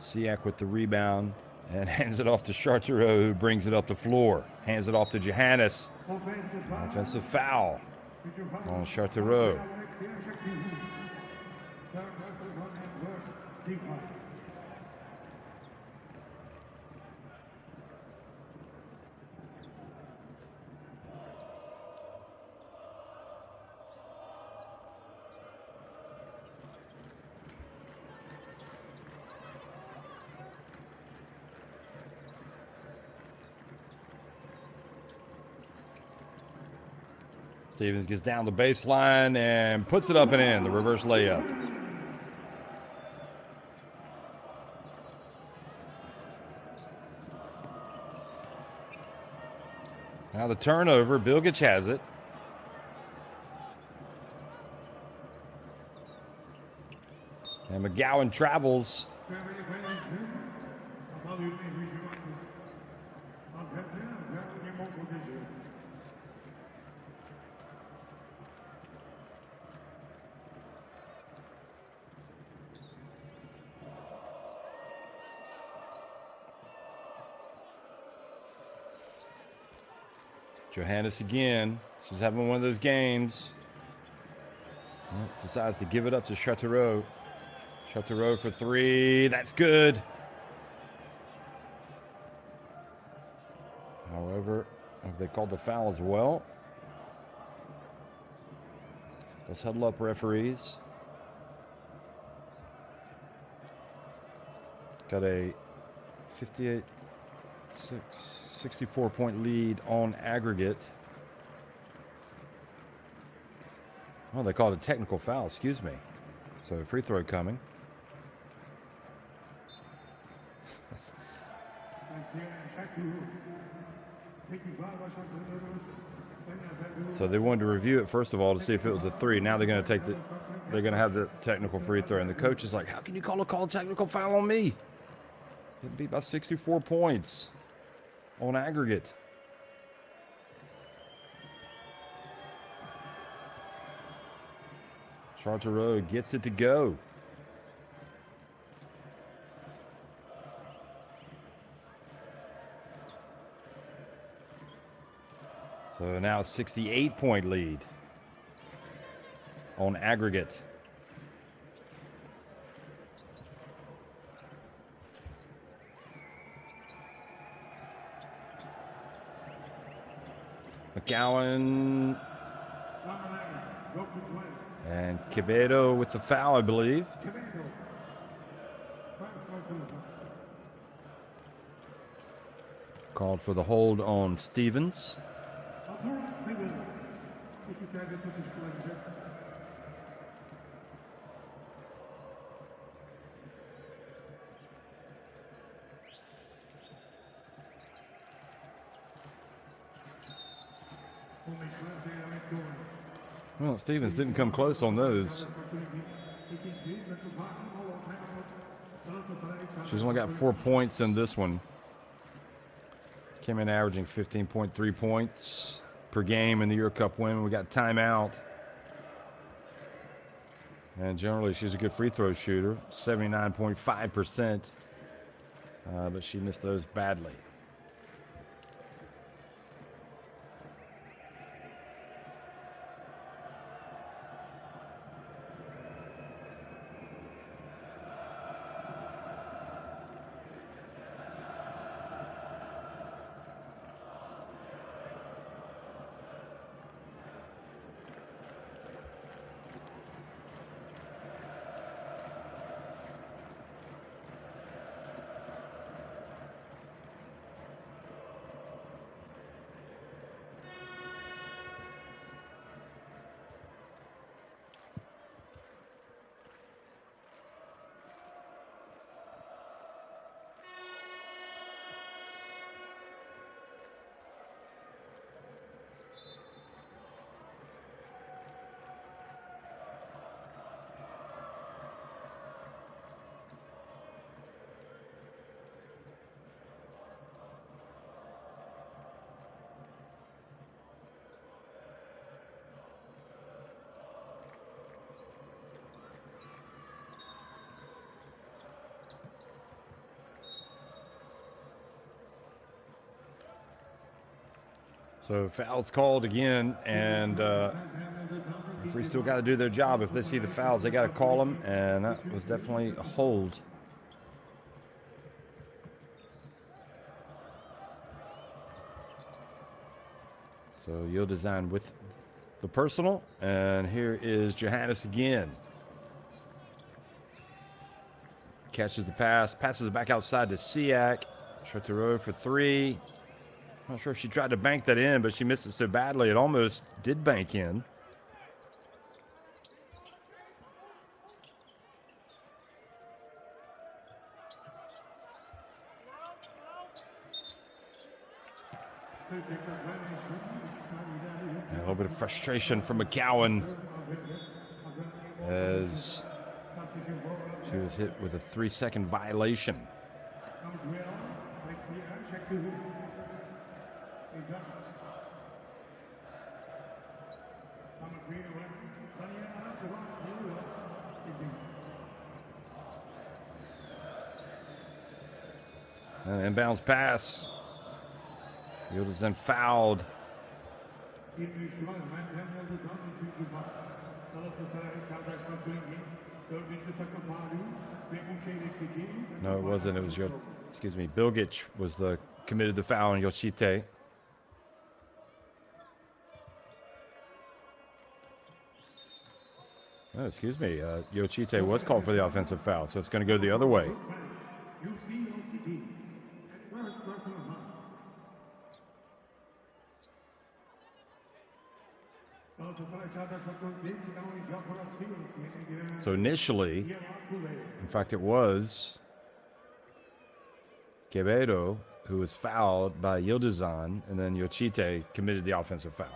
Siak with the rebound. And hands it off to Chartereau, who brings it up the floor. Hands it off to Johannes. Offensive foul on Chartereau. Stevens gets down the baseline and puts it up and in, the reverse layup. Now the turnover, Bilgic has it. And McGowan travels. Johannes again. She's having one of those games. Decides to give it up to Chartereau. Chartereau for three. That's good. However, have they called the foul as well? Let's huddle up, referees. Got a 64-point lead on aggregate. Oh, they called a technical foul, excuse me. So free throw coming. So they wanted to review it first of all to see if it was a three. Now they're going to they're going to have the technical free throw, and the coach is like, "How can you call a technical foul on me? It'd be about 64 points on aggregate." Chartereau gets it to go. So now 68-point lead on aggregate. McCowan and Quevedo with the foul, I believe. Called for the hold on Stevens. Well, Stevens didn't come close on those. She's only got 4 points in this one. Came in averaging 15.3 points per game in the EuroCupWomen. We got timeout. And generally, she's a good free throw shooter, 79.5%. But she missed those badly. So fouls called again, and referees still got to do their job. If they see the fouls, they got to call them, and that was definitely a hold. So Yildiz with the personal, and here is Johannes again. Catches the pass, passes it back outside to Siak. Short the road for three. Not sure if she tried to bank that in, but she missed it so badly it almost did bank in. And a little bit of frustration from McCowan as she was hit with a 3-second violation. And inbounds pass. Yildiz then fouled. No, it wasn't. It was Bilgic was the committed the foul on Yoshite. Oh, excuse me. Yoshite was called for the offensive foul, so it's going to go the other way. So initially, in fact, it was Quevedo who was fouled by Yildiz, and then Yoshite committed the offensive foul.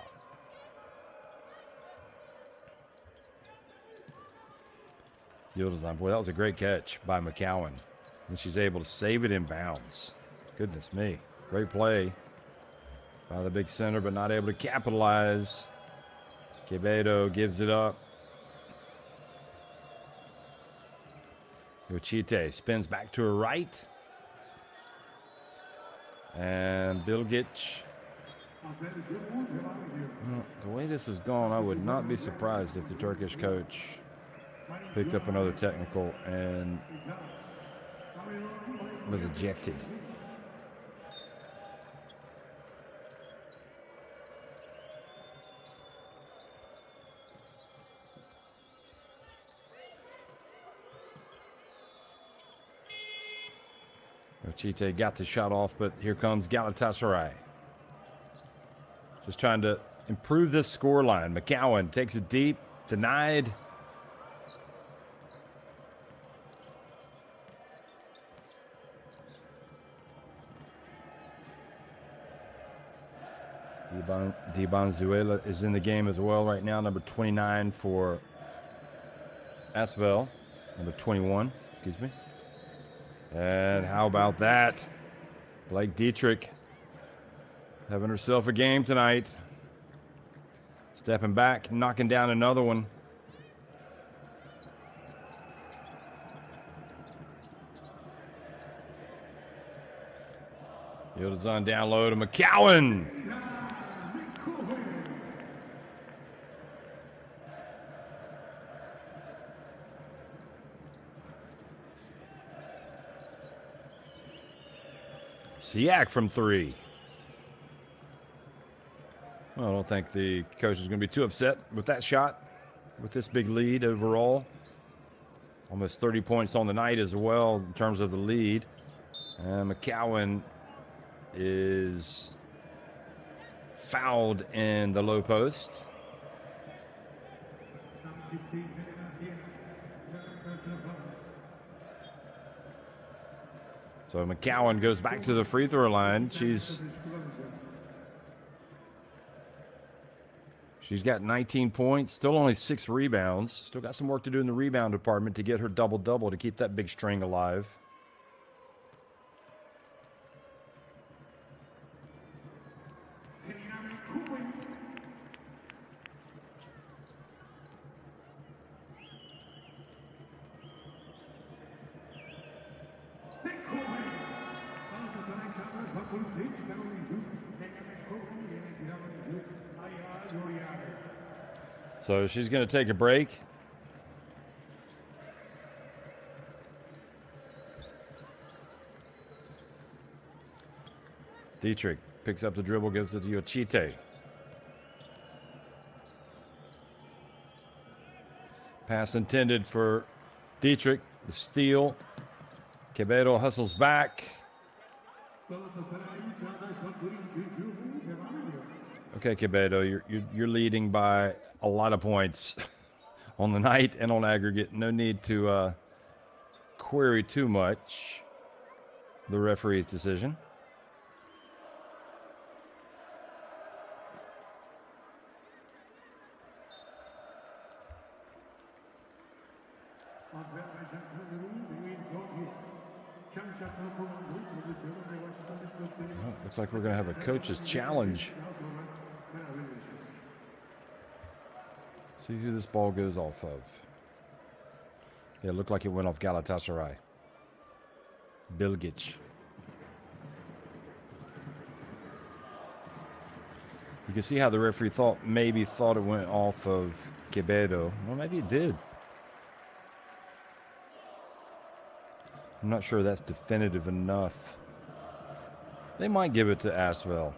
Yildiz, boy, that was a great catch by McCowan. And she's able to save it in bounds. Goodness me. Great play by the big center, but not able to capitalize. Quevedo gives it up. Yoshite spins back to her right. And Bilgic. The way this has gone, I would not be surprised if the Turkish coach picked up another technical and was ejected. Yoshite got the shot off, but here comes Galatasaray. Just trying to improve this score line. McCowan takes it deep, denied. Dibanzuela is in the game as well right now. Number 29 for ASVEL. Number 21, excuse me. And how about that? Blake Dietrich having herself a game tonight. Stepping back, knocking down another one. Yields on down low to McCowan. Siak from 3. Well, I don't think the coach is going to be too upset with that shot, with this big lead overall. Almost 30 points on the night as well in terms of the lead. McCowan is fouled in the low post. So McCowan goes back to the free throw line. She's got 19 points, still only 6 rebounds. Still got some work to do in the rebound department to get her double-double to keep that big string alive. So she's going to take a break. Dietrich picks up the dribble, gives it to Yochite. Pass intended for Dietrich. The steal. Quevedo hustles back. Okay, Quevedo, you're leading by a lot of points on the night and on aggregate. No need to query too much the referee's decision. Well, looks like we're going to have a coach's challenge. See who this ball goes off of. Yeah, it looked like it went off Galatasaray. Bilgic. You can see how the referee maybe thought it went off of Quevedo. Well, maybe it did. I'm not sure that's definitive enough. They might give it to ASVEL.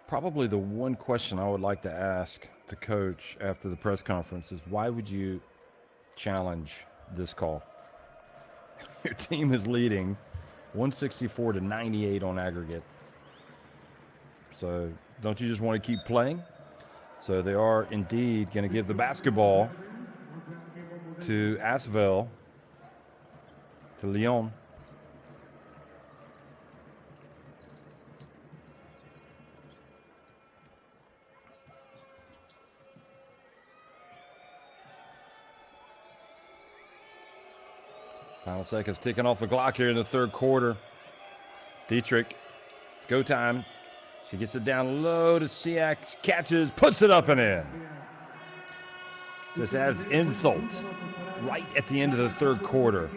Probably the one question I would like to ask the coach after the press conference is, why would you challenge this call? Your team is leading 164 to 98 on aggregate. So don't you just want to keep playing? So they are indeed going to give the basketball to ASVEL, to Lyon. Final seconds ticking off the clock here in the third quarter. Dietrich, it's go time. She gets it down low to Siak, catches, puts it up and in. Just adds insult right at the end of the third quarter.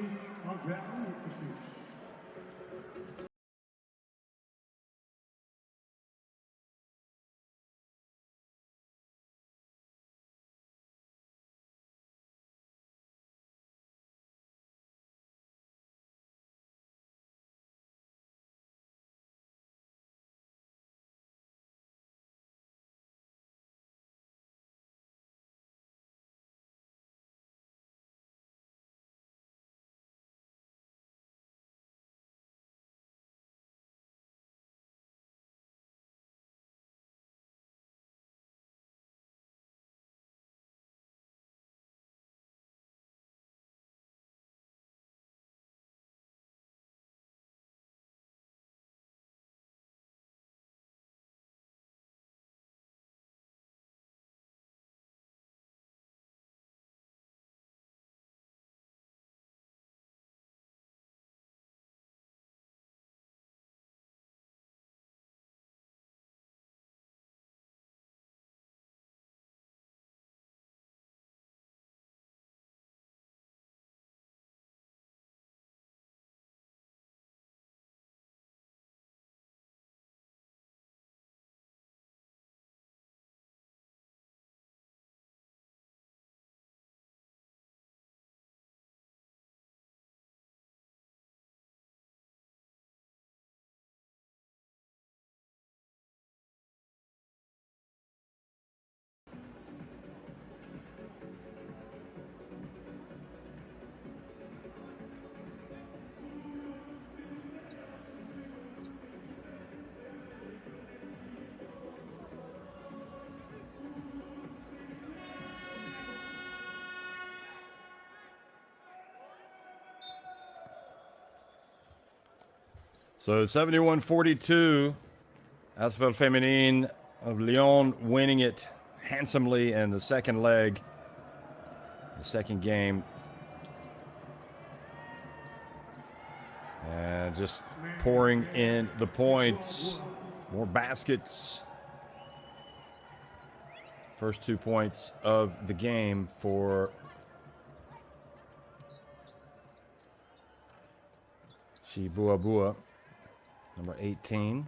So 71-42, ASVELFeminin of Lyon winning it handsomely in the second leg, the second game. And just pouring in the points, more baskets. First 2 points of the game for Chibuabua, number 18.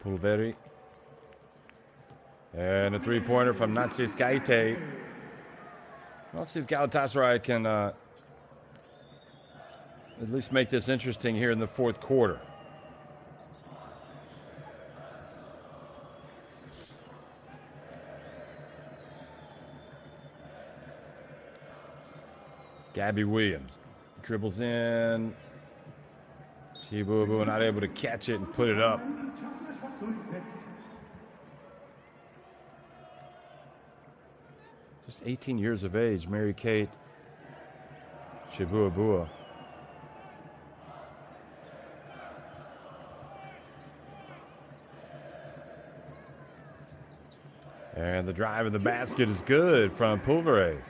Pulveri. And a three-pointer from Natsis Kaite. Let's see if Galatasaray can at least make this interesting here in the fourth quarter. Gabby Williams dribbles in. Chibuabu not able to catch it and put it up. Just 18 years of age, Mary Kate Chibuabua. And the drive of the basket is good from Pulveri.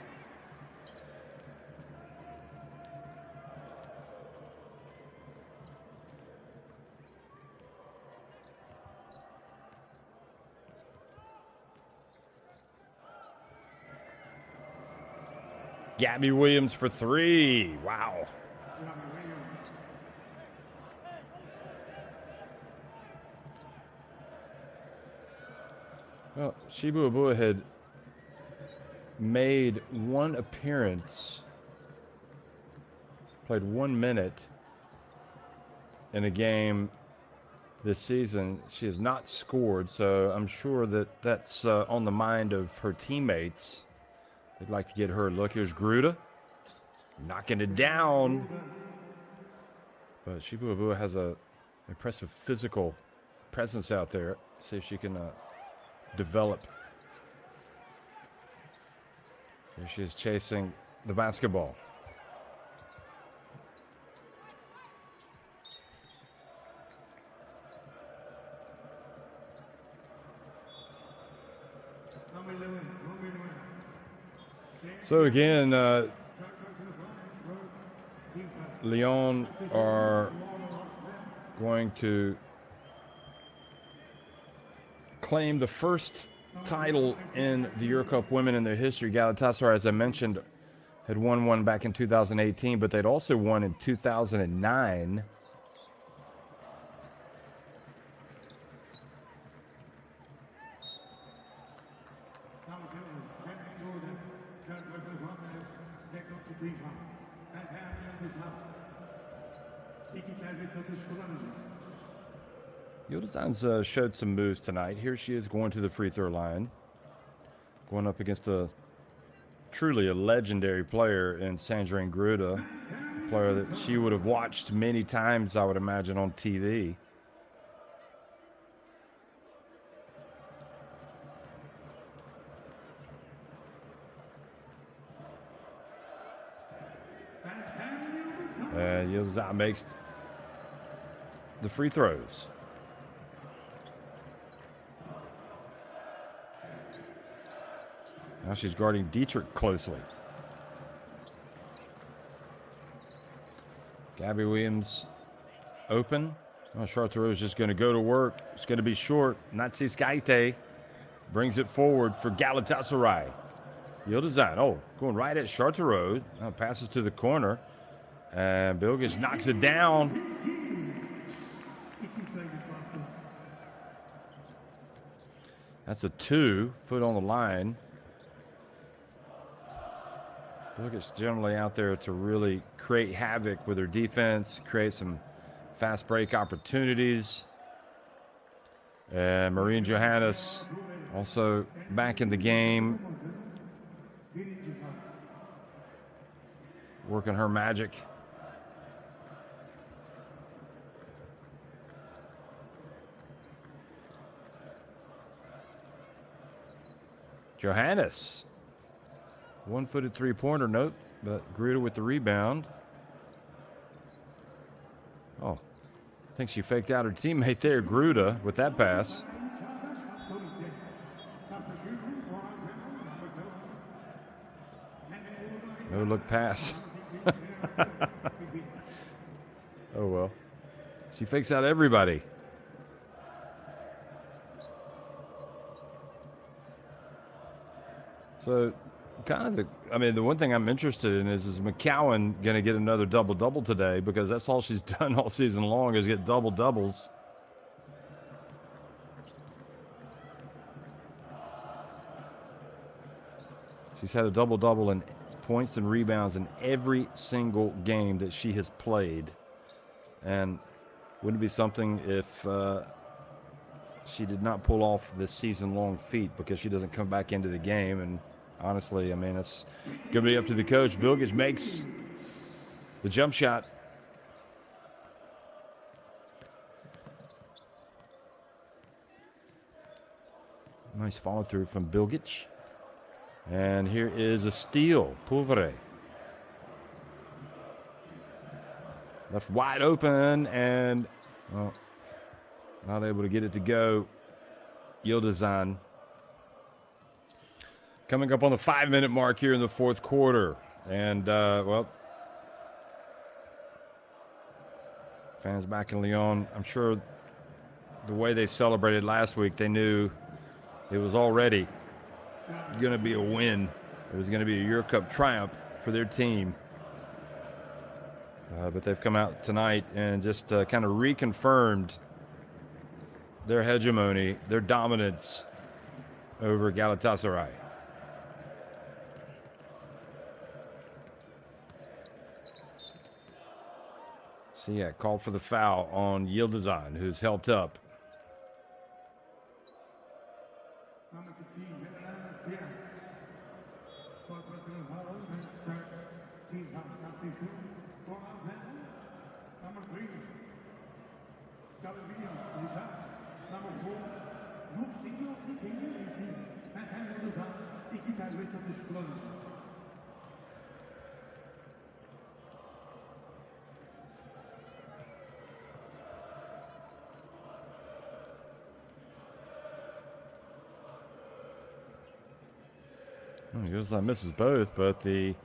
Gabby Williams for three. Wow. Well, Chibuabua had made one appearance, played 1 minute in a game this season. She has not scored, so I'm sure that that's on the mind of her teammates. They'd like to get her a look. Here's Gruda knocking it down. But Chibuabua has an impressive physical presence out there. See if she can develop. Here she is chasing the basketball. So again, Lyon are going to claim the first title in the EuroCup Women in their history. Galatasaray, as I mentioned, had won one back in 2018, but they'd also won in 2009. Yıldızhan's showed some moves tonight. Here she is going to the free throw line, going up against truly a legendary player in Sandrine Gruda, a player that she would have watched many times, I would imagine, on TV. And Yıldızhan makes the free throws. Now she's guarding Dietrich closely. Gabby Williams open. Well, Chartereau is just going to go to work. It's going to be short. Natsis Kaite brings it forward for Galatasaray. Yıldızhan, going right at Chartereau. Now passes to the corner. And Bilgic knocks it down. That's a 2 foot on the line. Bilgic generally out there to really create havoc with her defense, create some fast break opportunities. And Marine Johannes also back in the game, working her magic. Johannes. One-footed three-pointer, nope. But Gruda with the rebound. Oh, I think she faked out her teammate there, Gruda, with that pass. No look pass. Oh, well. She fakes out everybody. So, kind of the one thing I'm interested in is McCowan going to get another double-double today? Because that's all she's done all season long is get double-doubles. She's had a double-double in points and rebounds in every single game that she has played. And wouldn't it be something if she did not pull off this season-long feat because she doesn't come back into the game? And honestly, I mean, it's going to be up to the coach. Bilgic makes the jump shot. Nice follow-through from Bilgic. And here is a steal. Pulvere. Left wide open and, well, not able to get it to go. Yildizen. Coming up on the 5-minute mark here in the fourth quarter. And, well, fans back in Lyon, I'm sure the way they celebrated last week, they knew it was already going to be a win. It was going to be a EuroCup triumph for their team. But they've come out tonight and just kind of reconfirmed their hegemony, their dominance over Galatasaray. Siak called for the foul on Yildizen, who's helped up. Yildizen misses both, but the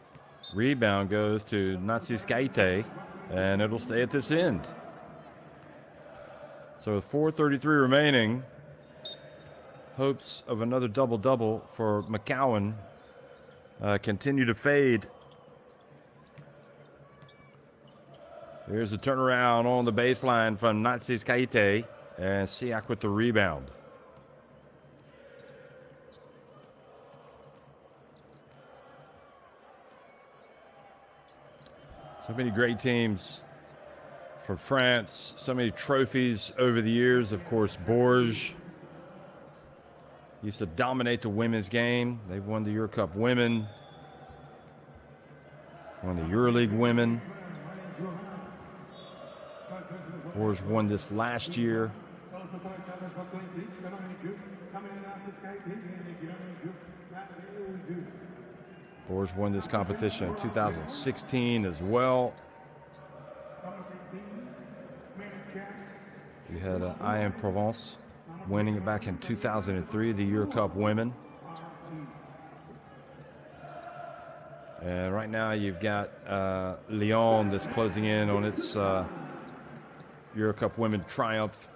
rebound goes to Natsiskaite, and it'll stay at this end. So with 4:33 remaining, hopes of another double-double for McCowan continue to fade. Here's a turnaround on the baseline from Natsiskaite, and Siak with the rebound. So many great teams from France, so many trophies over the years. Of course, Bourges used to dominate the women's game. They've won the EuroCupWomen, won the EuroLeague Women. Bourges won this last year. Bourges won this competition in 2016 as well. You had Aix-en-Provence winning it back in 2003, the EuroCupWomen. And right now you've got Lyon that's closing in on its EuroCupWomen triumph,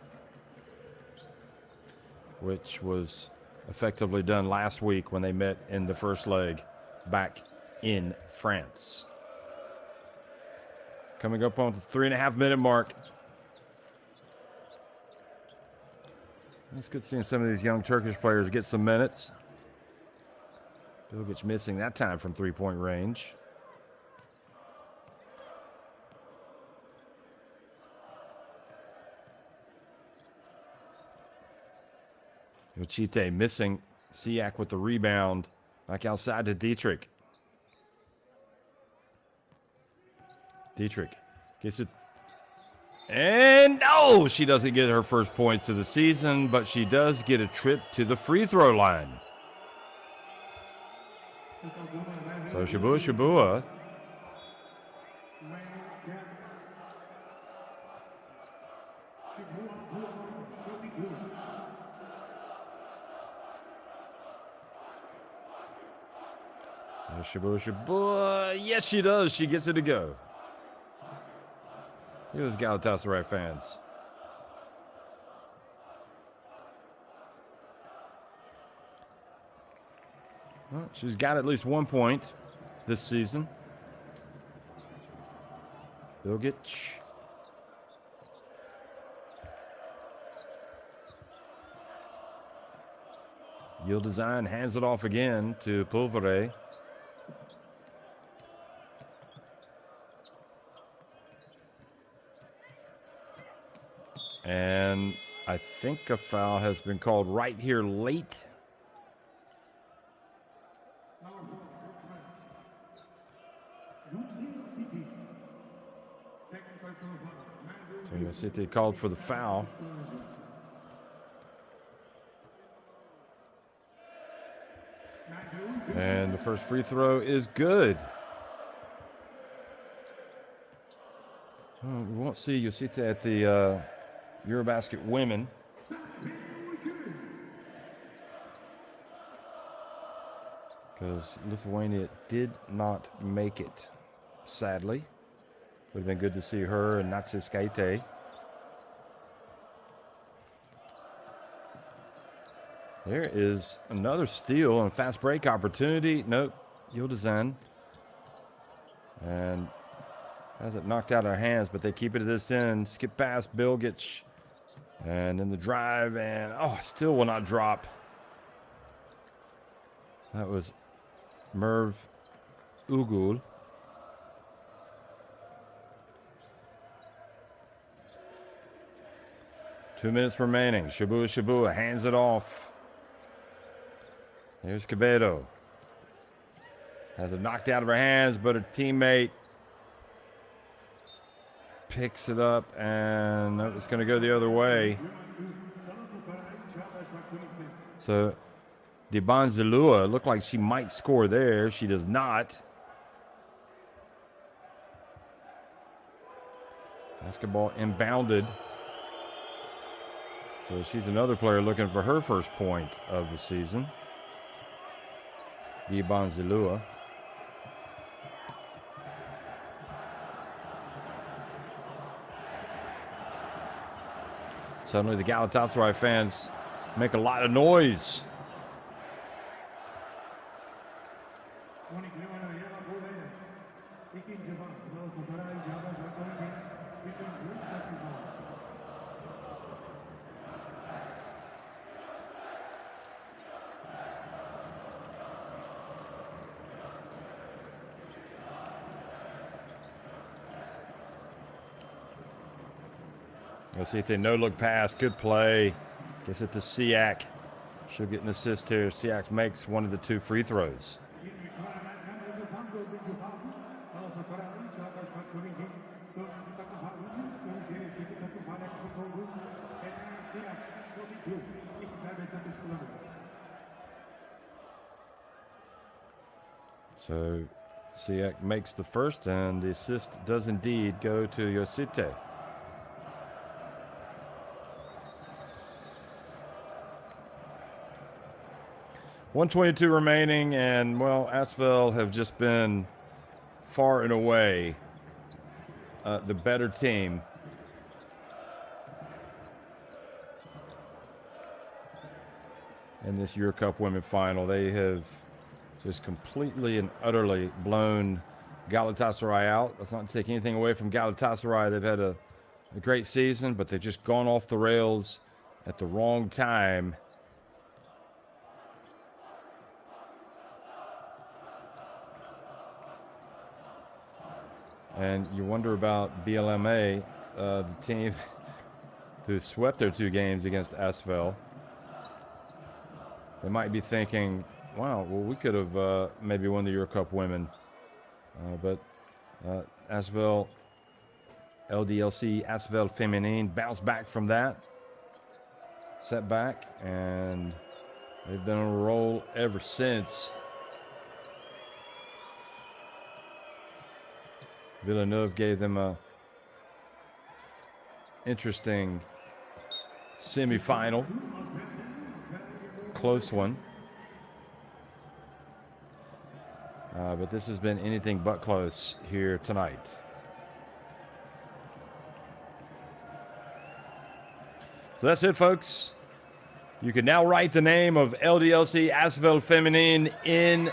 which was effectively done last week when they met in the first leg back in France. Coming up on the 3.5-minute mark. It's good seeing some of these young Turkish players get some minutes. Bilgic missing that time from three-point range. Uchite missing. Siak with the rebound. Back outside to Dietrich. Dietrich gets it. And, oh, she doesn't get her first points of the season, but she does get a trip to the free throw line. So Shabua. Shabua. Yes, she does. She gets it to go. Look at those Galatasaray fans. Well, she's got at least 1 point this season. Bilgic. Yıldızan hands it off again to Pulvere. And I think a foul has been called right here late. So City called for the foul. And the first free throw is good. Well, we won't see Yosita at the EuroBasket Women. Because Lithuania did not make it, sadly. Would have been good to see her and Natsiskaite. There is another steal and fast break opportunity. Nope, Yıldızan. And has it knocked out of our hands, but they keep it at this end. Skip past Bilgic. And then the drive, and still will not drop. That was Merv Ugul. Two minutes remaining. Shabua hands it off. Here's Cabedo. Has it knocked out of her hands, but her teammate picks it up, and it's going to go the other way. So Dibanzalua looked like she might score there. She does not. Basketball inbounded. So she's another player looking for her first point of the season. Dibanzalua. Suddenly the Galatasaray fans make a lot of noise. Let's see if they no-look pass. Good play. Gets it to Siak. She'll get an assist here. Siak makes one of the two free throws. So Siak makes the first, and the assist does indeed go to Yosite. .122 remaining, and, well, ASVEL have just been far and away the better team. In this EuroCup Women final, they have just completely and utterly blown Galatasaray out. Let's not take anything away from Galatasaray. They've had a great season, but they've just gone off the rails at the wrong time. And you wonder about BLMA, the team who swept their two games against ASVEL. They might be thinking, wow, well, we could have maybe won the EuroCup Women. But ASVEL, LDLC, ASVELFeminin bounced back from that setback, and they've been on a roll ever since. Villeneuve gave them a interesting semifinal. Close one. But this has been anything but close here tonight. So that's it, folks. You can now write the name of LDLC ASVELFeminin in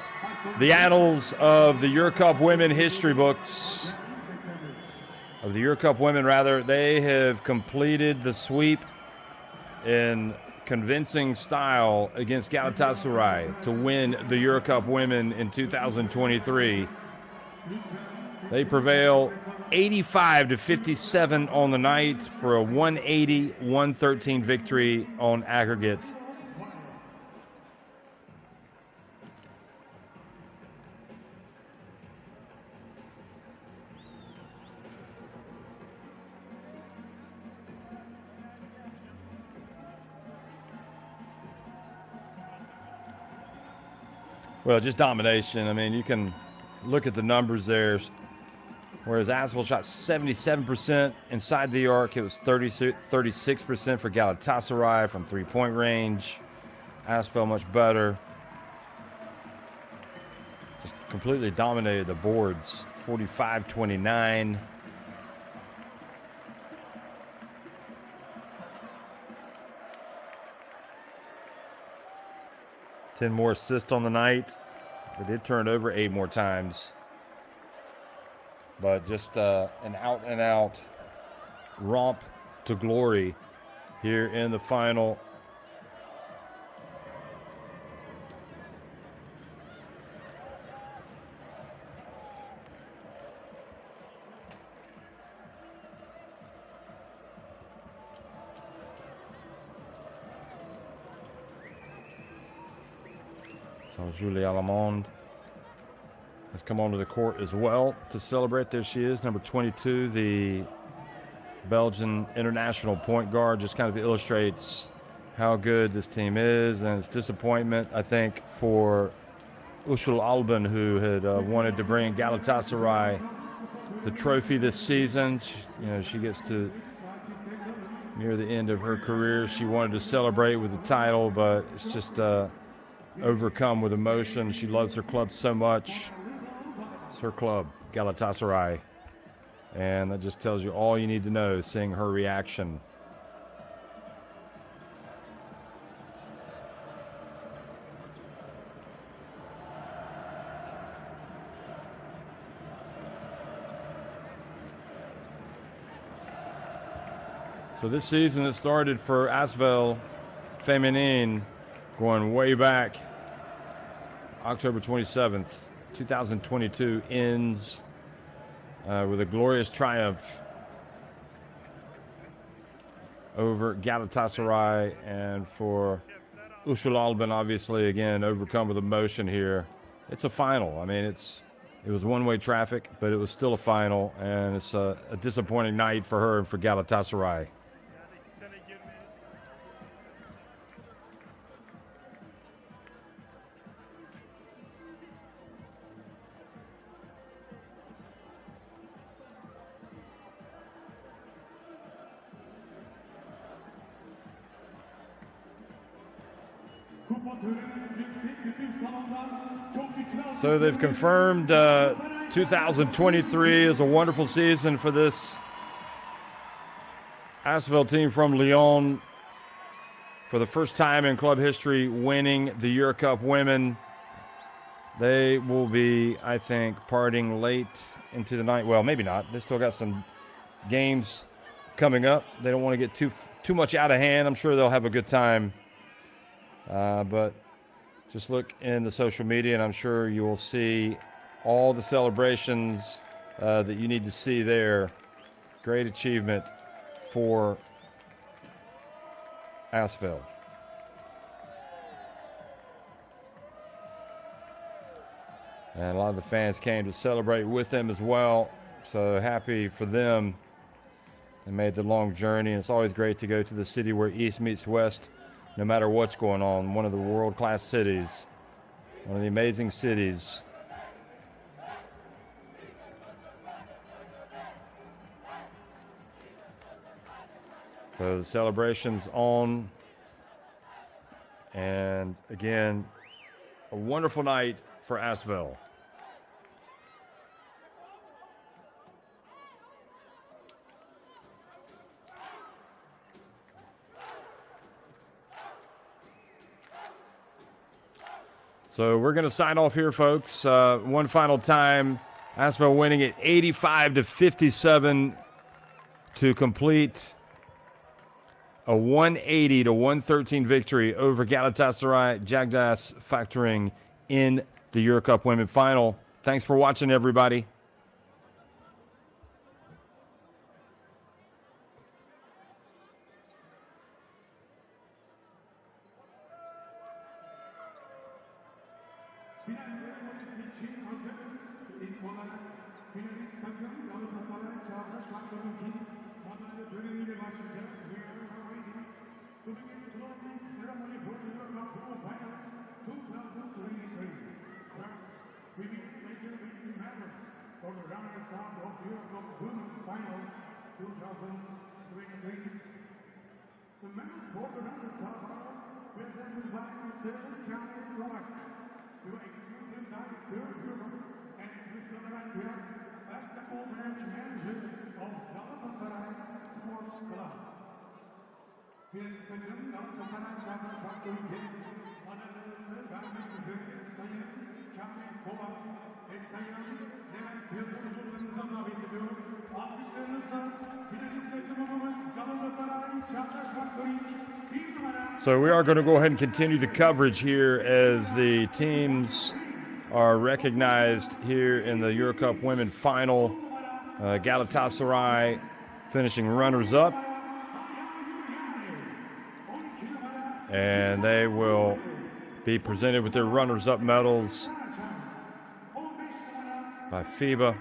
the annals of the EuroCup Women history books. Of the EuroCup Women, rather. They have completed the sweep in convincing style against Galatasaray to win the EuroCup Women in 2023. They prevail 85-57 on the night for a 180-113 victory on aggregate. Well, just domination. I mean, you can look at the numbers there. Whereas ASVEL shot 77% inside the arc, it was 36% for Galatasaray from three-point range. ASVEL much better. Just completely dominated the boards, 45-29. Ten more assists on the night. They did turn it over 8 more times. But just an out-and-out romp to glory here in the final. So Julie Alamond has come onto the court as well to celebrate. There she is, number 22, the Belgian international point guard. Just kind of illustrates how good this team is, and its disappointment, I think, for Usul Alban, who had wanted to bring Galatasaray the trophy this season. She gets to near the end of her career. She wanted to celebrate with the title, but it's just overcome with emotion. She loves her club so much. It's her club, Galatasaray. And that just tells you all you need to know, seeing her reaction. So this season it started for ASVELFeminin, going way back, October 27th, 2022, ends with a glorious triumph over Galatasaray, and for Usul Alban, obviously, again, overcome with emotion here. It's a final. I mean, it was one-way traffic, but it was still a final, and it's a disappointing night for her and for Galatasaray. So they've confirmed 2023 is a wonderful season for this ASVEL team from Lyon. For the first time in club history, winning the EuroCup Women. They will be, I think, partying late into the night. Well, maybe not. They still got some games coming up. They don't want to get too much out of hand. I'm sure they'll have a good time. But just look in the social media, and I'm sure you will see all the celebrations that you need to see there. Great achievement for ASVEL. And a lot of the fans came to celebrate with them as well. So happy for them. They made the long journey, and it's always great to go to the city where East meets West, no matter what's going on. One of the world-class cities, one of the amazing cities. So the celebration's on. And again, a wonderful night for ASVEL. So we're going to sign off here, folks. One final time, ASVEL winning it 85-57 to complete a 180-113 victory over Galatasaray Cagdas, factoring in the EuroCup Women Final. Thanks for watching, everybody. Final ceremonisi için hazırız. İlk olarak finalist takım Galatasaray Cagdas Faktor'un madalya töreniyle başlayacağız. We are ready to begin the closing ceremony for the EuroCupWomen Finals 2023. First, we begin by giving medals for the runners-up of EuroCupWomen Finals 2023. The medals for the runners-up are presented by Mr. Novak, the Executive Director of Europe, and Mr. Andreas as the co-branch manager of Galatasaray Sports Club. Finalist takım Galatasaray Cagdas Faktor'un madalyalarını vermek üzere Sayın Kamil Kovar ve Sayın Levent Yazıcılarımıza davet ediyorum. Alkışlarınızla finalist takımımız Galatasaray Cagdas Faktor'un bir numara. So we are going to go ahead and continue the coverage here as the teams are recognized here in the EuroCup Women Final. Galatasaray finishing runners-up. And they will be presented with their runners-up medals by FIBA.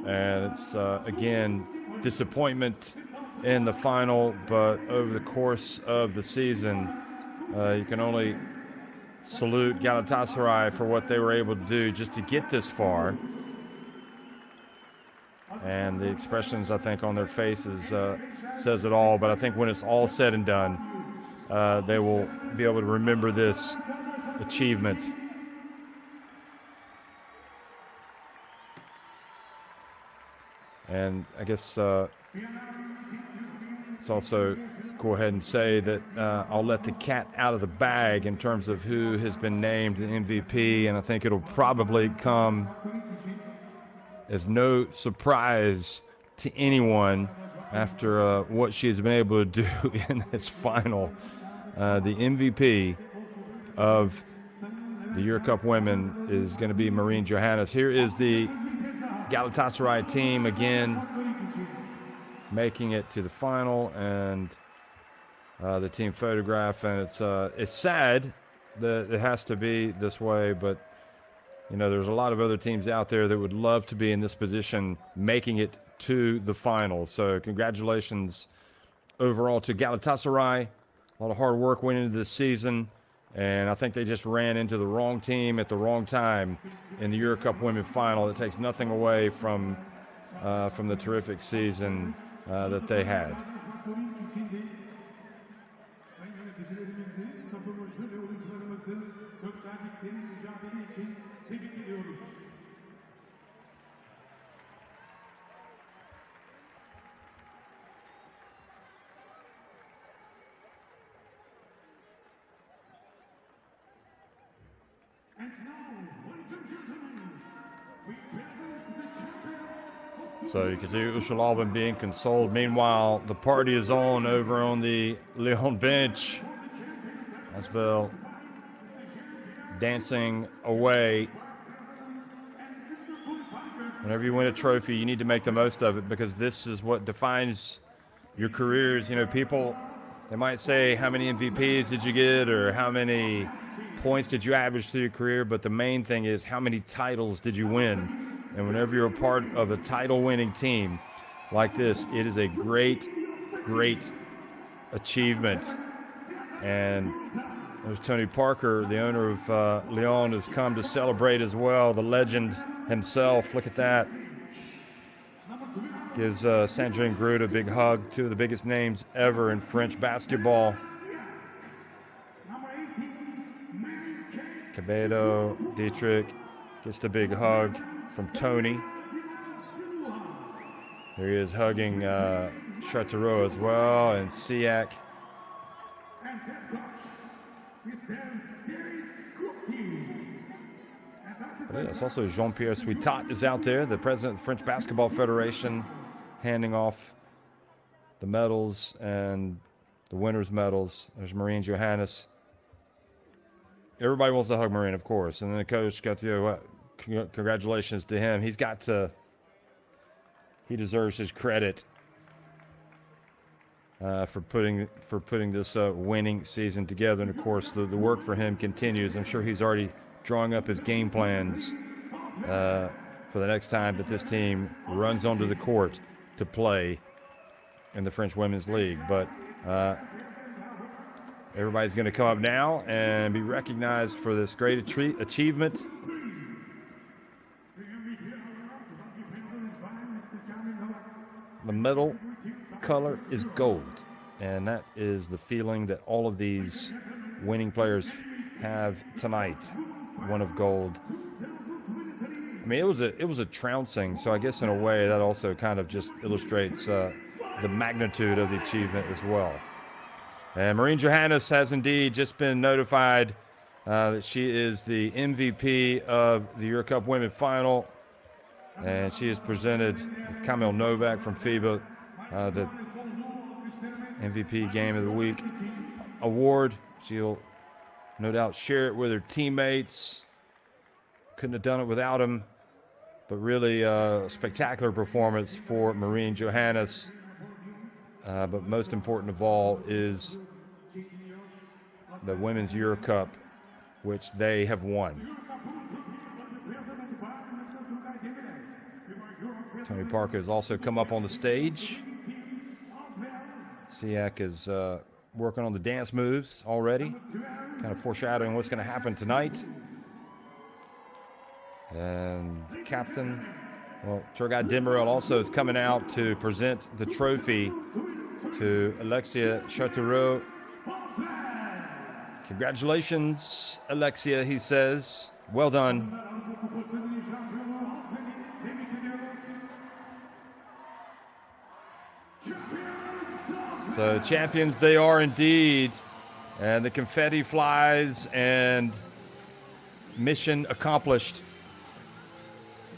And it's, again, disappointment in the final, but over the course of the season, you can only salute Galatasaray for what they were able to do just to get this far. And the expressions, I think, on their faces says it all. But I think when it's all said and done, they will be able to remember this achievement. And I guess let's also go ahead and say that I'll let the cat out of the bag in terms of who has been named an MVP, and I think it'll probably come as no surprise to anyone after what she has been able to do in this final. The MVP of the EuroCup Women is going to be Marine Johannes. Here is the Galatasaray team again making it to the final, and the team photograph. And it's sad that it has to be this way, but you know, there's a lot of other teams out there that would love to be in this position, making it to the final. So congratulations overall to Galatasaray. A lot of hard work went into this season, and I think they just ran into the wrong team at the wrong time in the EuroCup Women Final. It takes nothing away from the terrific season that they had. So you can see Ushalabin being consoled. Meanwhile, the party is on over on the Lyon bench. ASVEL dancing away. Whenever you win a trophy, you need to make the most of it, because this is what defines your careers. You know, people, they might say, how many MVPs did you get, or how many points did you average through your career? But the main thing is, how many titles did you win? And whenever you're a part of a title-winning team like this, it is a great, great achievement. And there's Tony Parker, the owner of Lyon, has come to celebrate as well, the legend himself. Look at that. Gives Sandrine Groot a big hug, two of the biggest names ever in French basketball. Cabello, Dietrich gets a big hug from Tony. There he is hugging Chartereau as well, and Siak. But yes, also Jean-Pierre Suitat is out there, the president of the French Basketball Federation, handing off the medals and the winners' medals. There's Marine Johannes. Everybody wants to hug Marine, of course. And then the coach got to, congratulations to him. He deserves his credit for putting this winning season together. And of course, the work for him continues. I'm sure he's already drawing up his game plans for the next time that this team runs onto the court to play in the French Women's League. But everybody's going to come up now and be recognized for this great achievement. The medal color is gold, and that is the feeling that all of these winning players have tonight. One of gold. I mean, it was a trouncing, so I guess in a way that also kind of just illustrates the magnitude of the achievement as well. And Marine Johannes has indeed just been notified that she is the MVP of the EuroCup Women Final, and she is presented with Kamil Novak from FIBA the MVP Game of the Week award. She'll no doubt share it with her teammates. Couldn't have done it without him, but really a spectacular performance for Marine Johannes. But most important of all is the Women's EuroCup, which they have won. Tony Parker has also come up on the stage. Siak is working on the dance moves already, kind of foreshadowing what's going to happen tonight. And the captain, Turgay Demirel, also is coming out to present the trophy to Alexia Chartereau. Congratulations, Alexia, he says. Well done. So champions they are indeed. And the confetti flies and mission accomplished.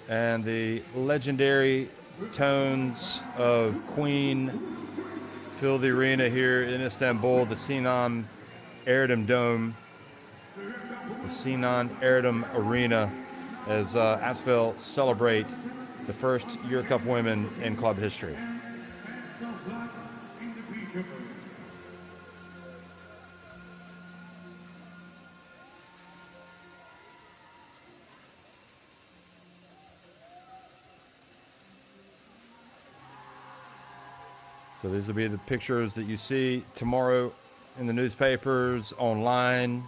And the legendary tones of Queen fill the arena here in Istanbul, the Sinan Erdem Dome, the Sinan Erdem Arena, as ASVEL celebrate the first EuroCup Women in club history. So these will be the pictures that you see tomorrow in the newspapers, online,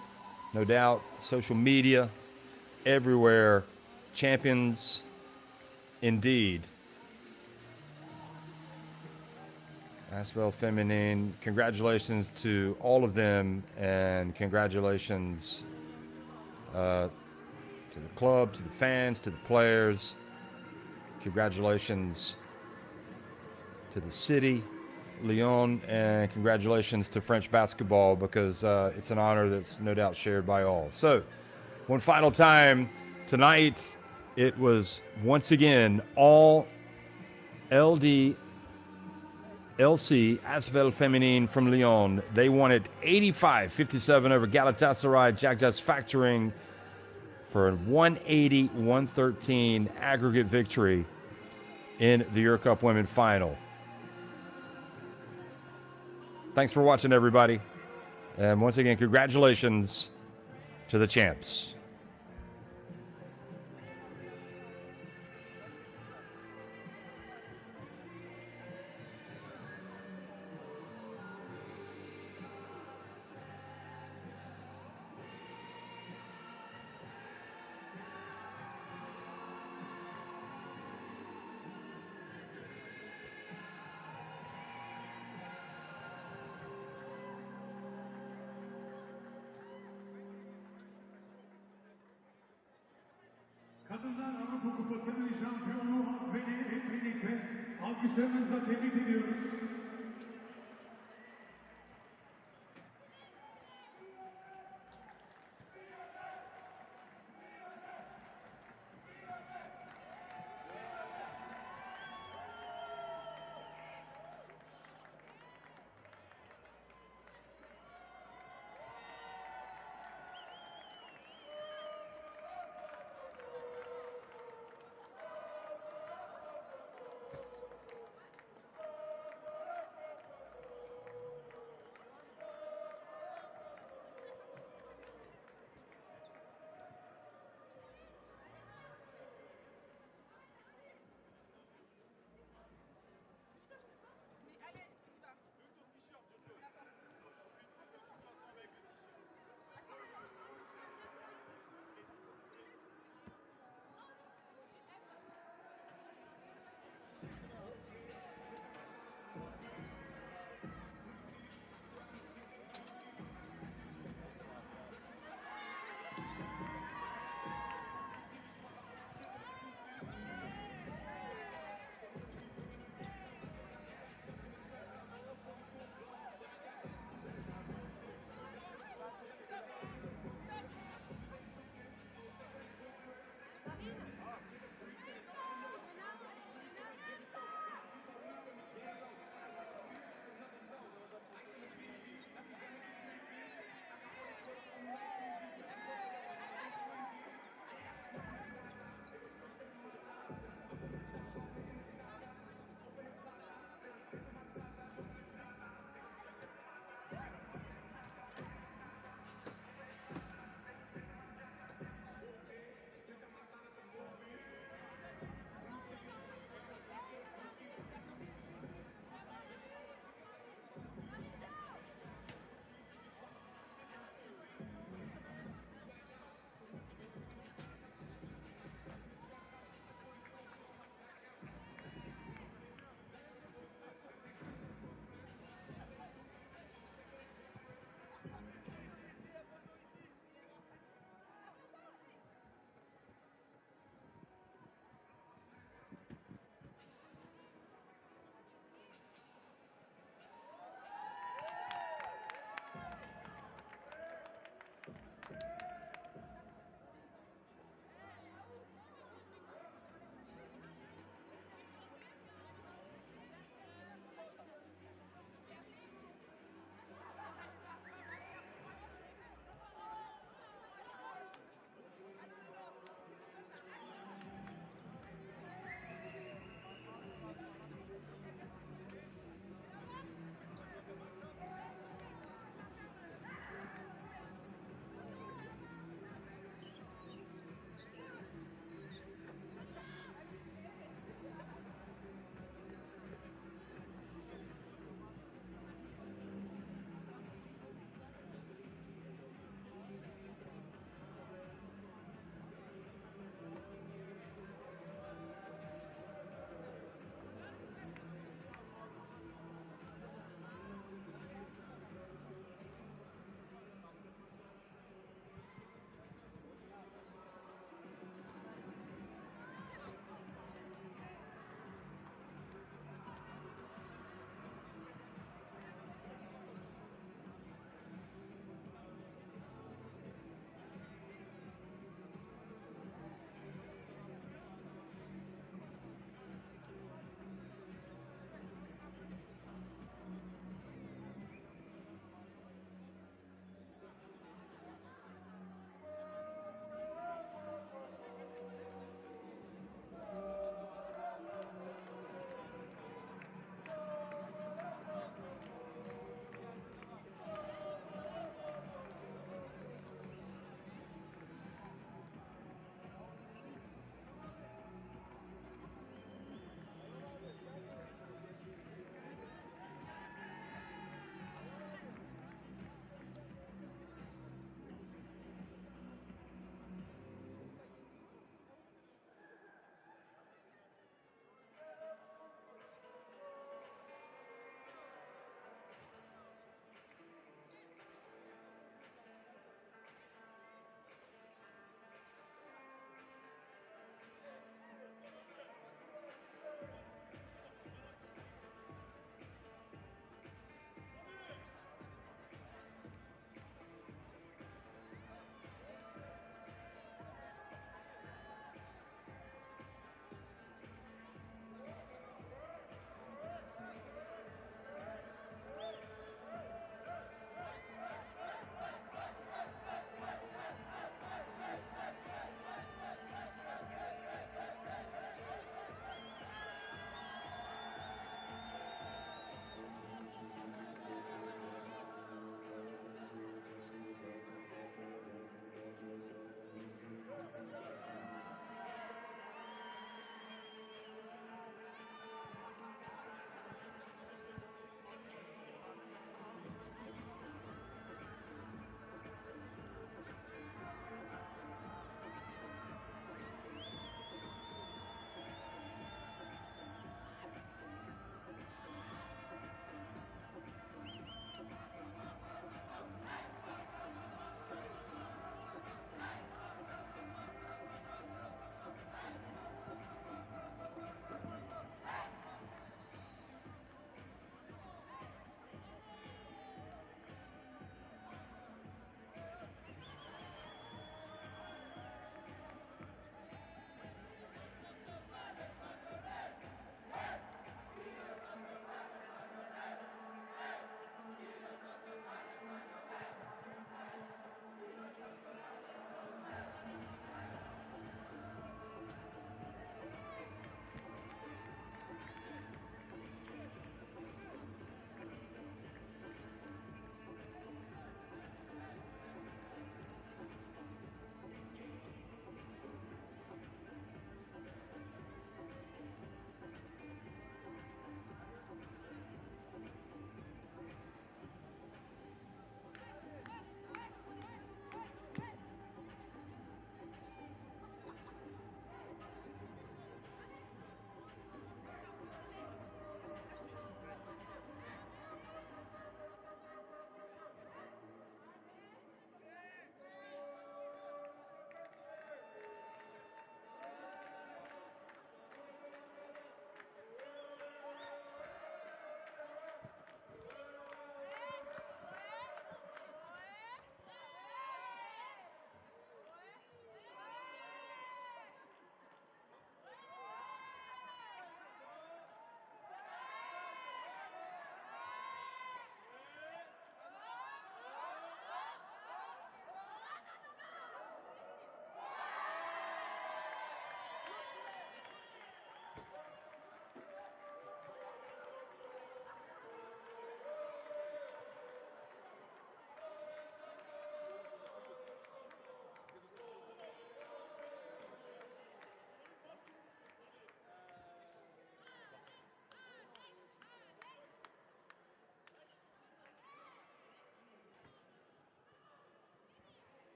no doubt, social media, everywhere. Champions indeed. ASVELFeminin, congratulations to all of them, and congratulations to the club, to the fans, to the players. Congratulations to the city, Lyon, and congratulations to French basketball, because it's an honor that's no doubt shared by all. So, one final time, tonight it was once again all LDLC ASVELFeminin from Lyon. They won it 85-57 over Galatasaray Cagdas, factoring for a 180-113 aggregate victory in the EuroCup Women Final. Thanks for watching, everybody. And once again, congratulations to the champs. Ardından Avrupa Kupası'nın şampiyonu ASVEL'i hep birlikte alkışlarınızla tebrik ediyoruz.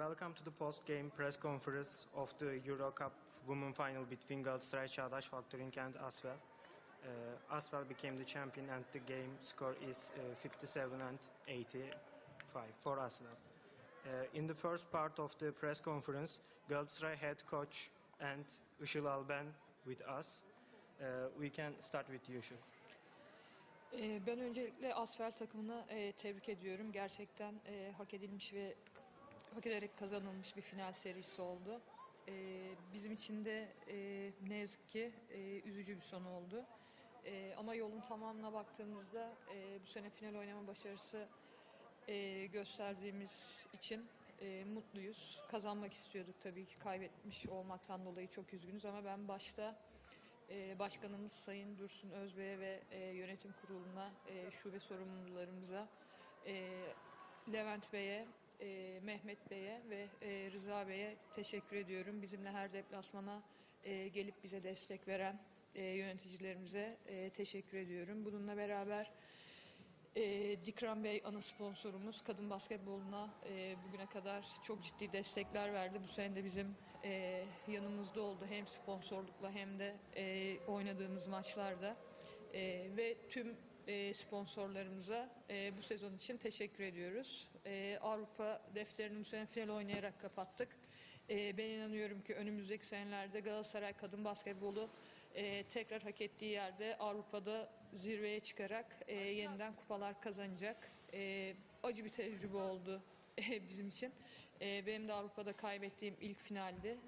Welcome to the post-game press conference of the EuroCup Women Final between Galatasaray Cagdas Factoring and ASVEL. ASVEL became the champion and the game score is 57-85 for ASVEL. In the first part of the press conference, Galatasaray head coach and Işıl Alben with us. We can start with you, Işıl. Ben öncelikle ASVEL takımını tebrik ediyorum. Gerçekten hak edilmiş ve hak ederek kazanılmış bir final serisi oldu. Bizim için de ne yazık ki üzücü bir son oldu. Ama yolun tamamına baktığımızda bu sene final oynama başarısı gösterdiğimiz için mutluyuz. Kazanmak istiyorduk tabii ki. Kaybetmiş olmaktan dolayı çok üzgünüz ama ben başta Başkanımız Sayın Dursun Özbey'e ve yönetim kuruluna, şube sorumlularımıza, Levent Bey'e, Mehmet Bey'e ve Rıza Bey'e teşekkür ediyorum. Bizimle her deplasmana gelip bize destek veren yöneticilerimize teşekkür ediyorum. Bununla beraber Dikran Bey ana sponsorumuz, kadın basketboluna bugüne kadar çok ciddi destekler verdi. Bu sene de bizim yanımızda oldu hem sponsorlukla hem de oynadığımız maçlarda. Ve tüm sponsorlarımıza bu sezon için teşekkür ediyoruz. Avrupa defterini bu sene final oynayarak kapattık. Ben inanıyorum ki önümüzdeki senelerde Galatasaray kadın basketbolu tekrar hak ettiği yerde Avrupa'da zirveye çıkarak yeniden kupalar kazanacak. Acı bir tecrübe oldu bizim için. Benim de Avrupa'da kaybettiğim ilk finaldi.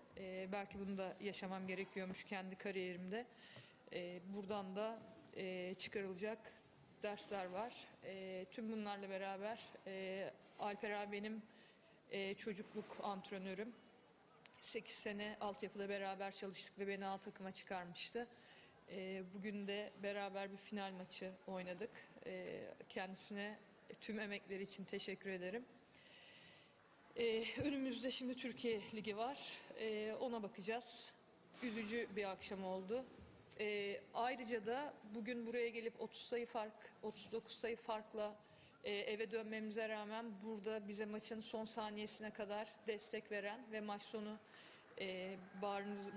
Belki bunu da yaşamam gerekiyormuş kendi kariyerimde. Buradan da çıkarılacak dersler var. Tüm bunlarla beraber Alper abi benim çocukluk antrenörüm. 8 sene altyapıda beraber çalıştık ve beni A takıma çıkarmıştı. Bugün de beraber bir final maçı oynadık. Kendisine tüm emekleri için teşekkür ederim. Önümüzde şimdi Türkiye Ligi var. Ona bakacağız. Üzücü bir akşam oldu. Ayrıca da bugün buraya gelip 39 sayı farkla eve dönmemize rağmen burada bize maçın son saniyesine kadar destek veren ve maç sonu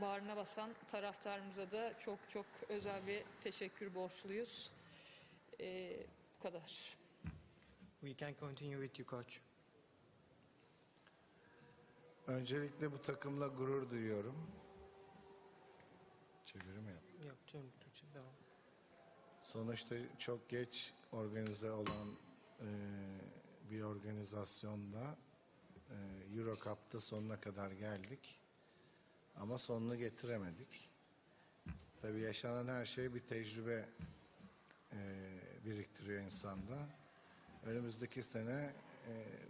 bağrına basan taraftarımıza da çok çok özel bir teşekkür borçluyuz. Bu kadar. We can continue with you, coach. Öncelikle bu takımla gurur duyuyorum. Çevirim yap. Yok, Türkçe devam. Sonuçta çok geç organize olan bir organizasyonda EuroCup'ta sonuna kadar geldik. Ama sonunu getiremedik. Tabii yaşanan her şey bir tecrübe biriktiriyor insanda. Önümüzdeki sene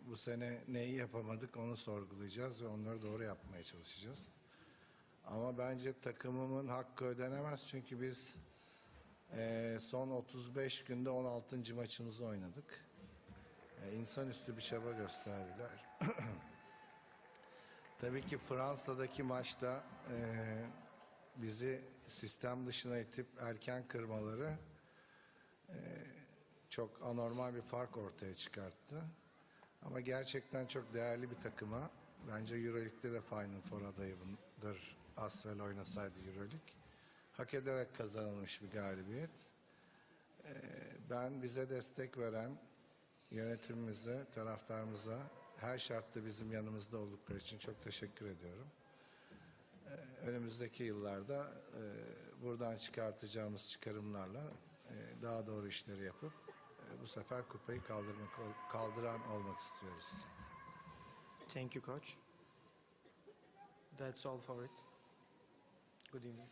bu sene neyi yapamadık onu sorgulayacağız ve onları doğru yapmaya çalışacağız. Ama bence takımımın hakkı ödenemez çünkü biz son 35 günde 16. maçımızı oynadık. İnsanüstü bir çaba gösterdiler. Tabii ki Fransa'daki maçta bizi sistem dışına itip erken kırmaları çok anormal bir fark ortaya çıkarttı. Ama gerçekten çok değerli bir takıma, bence EuroLeague'de de Final Four adayıdır ASVEL oynasaydı EuroLeague. Hak ederek kazanılmış bir galibiyet. Ben bize destek veren yönetimimize, taraftarımıza her şartta bizim yanımızda oldukları için çok teşekkür ediyorum. Önümüzdeki yıllarda buradan çıkartacağımız çıkarımlarla daha doğru işleri yapıp bu sefer kupayı kaldıran olmak istiyoruz. Thank you, coach. That's all for it. Good evening.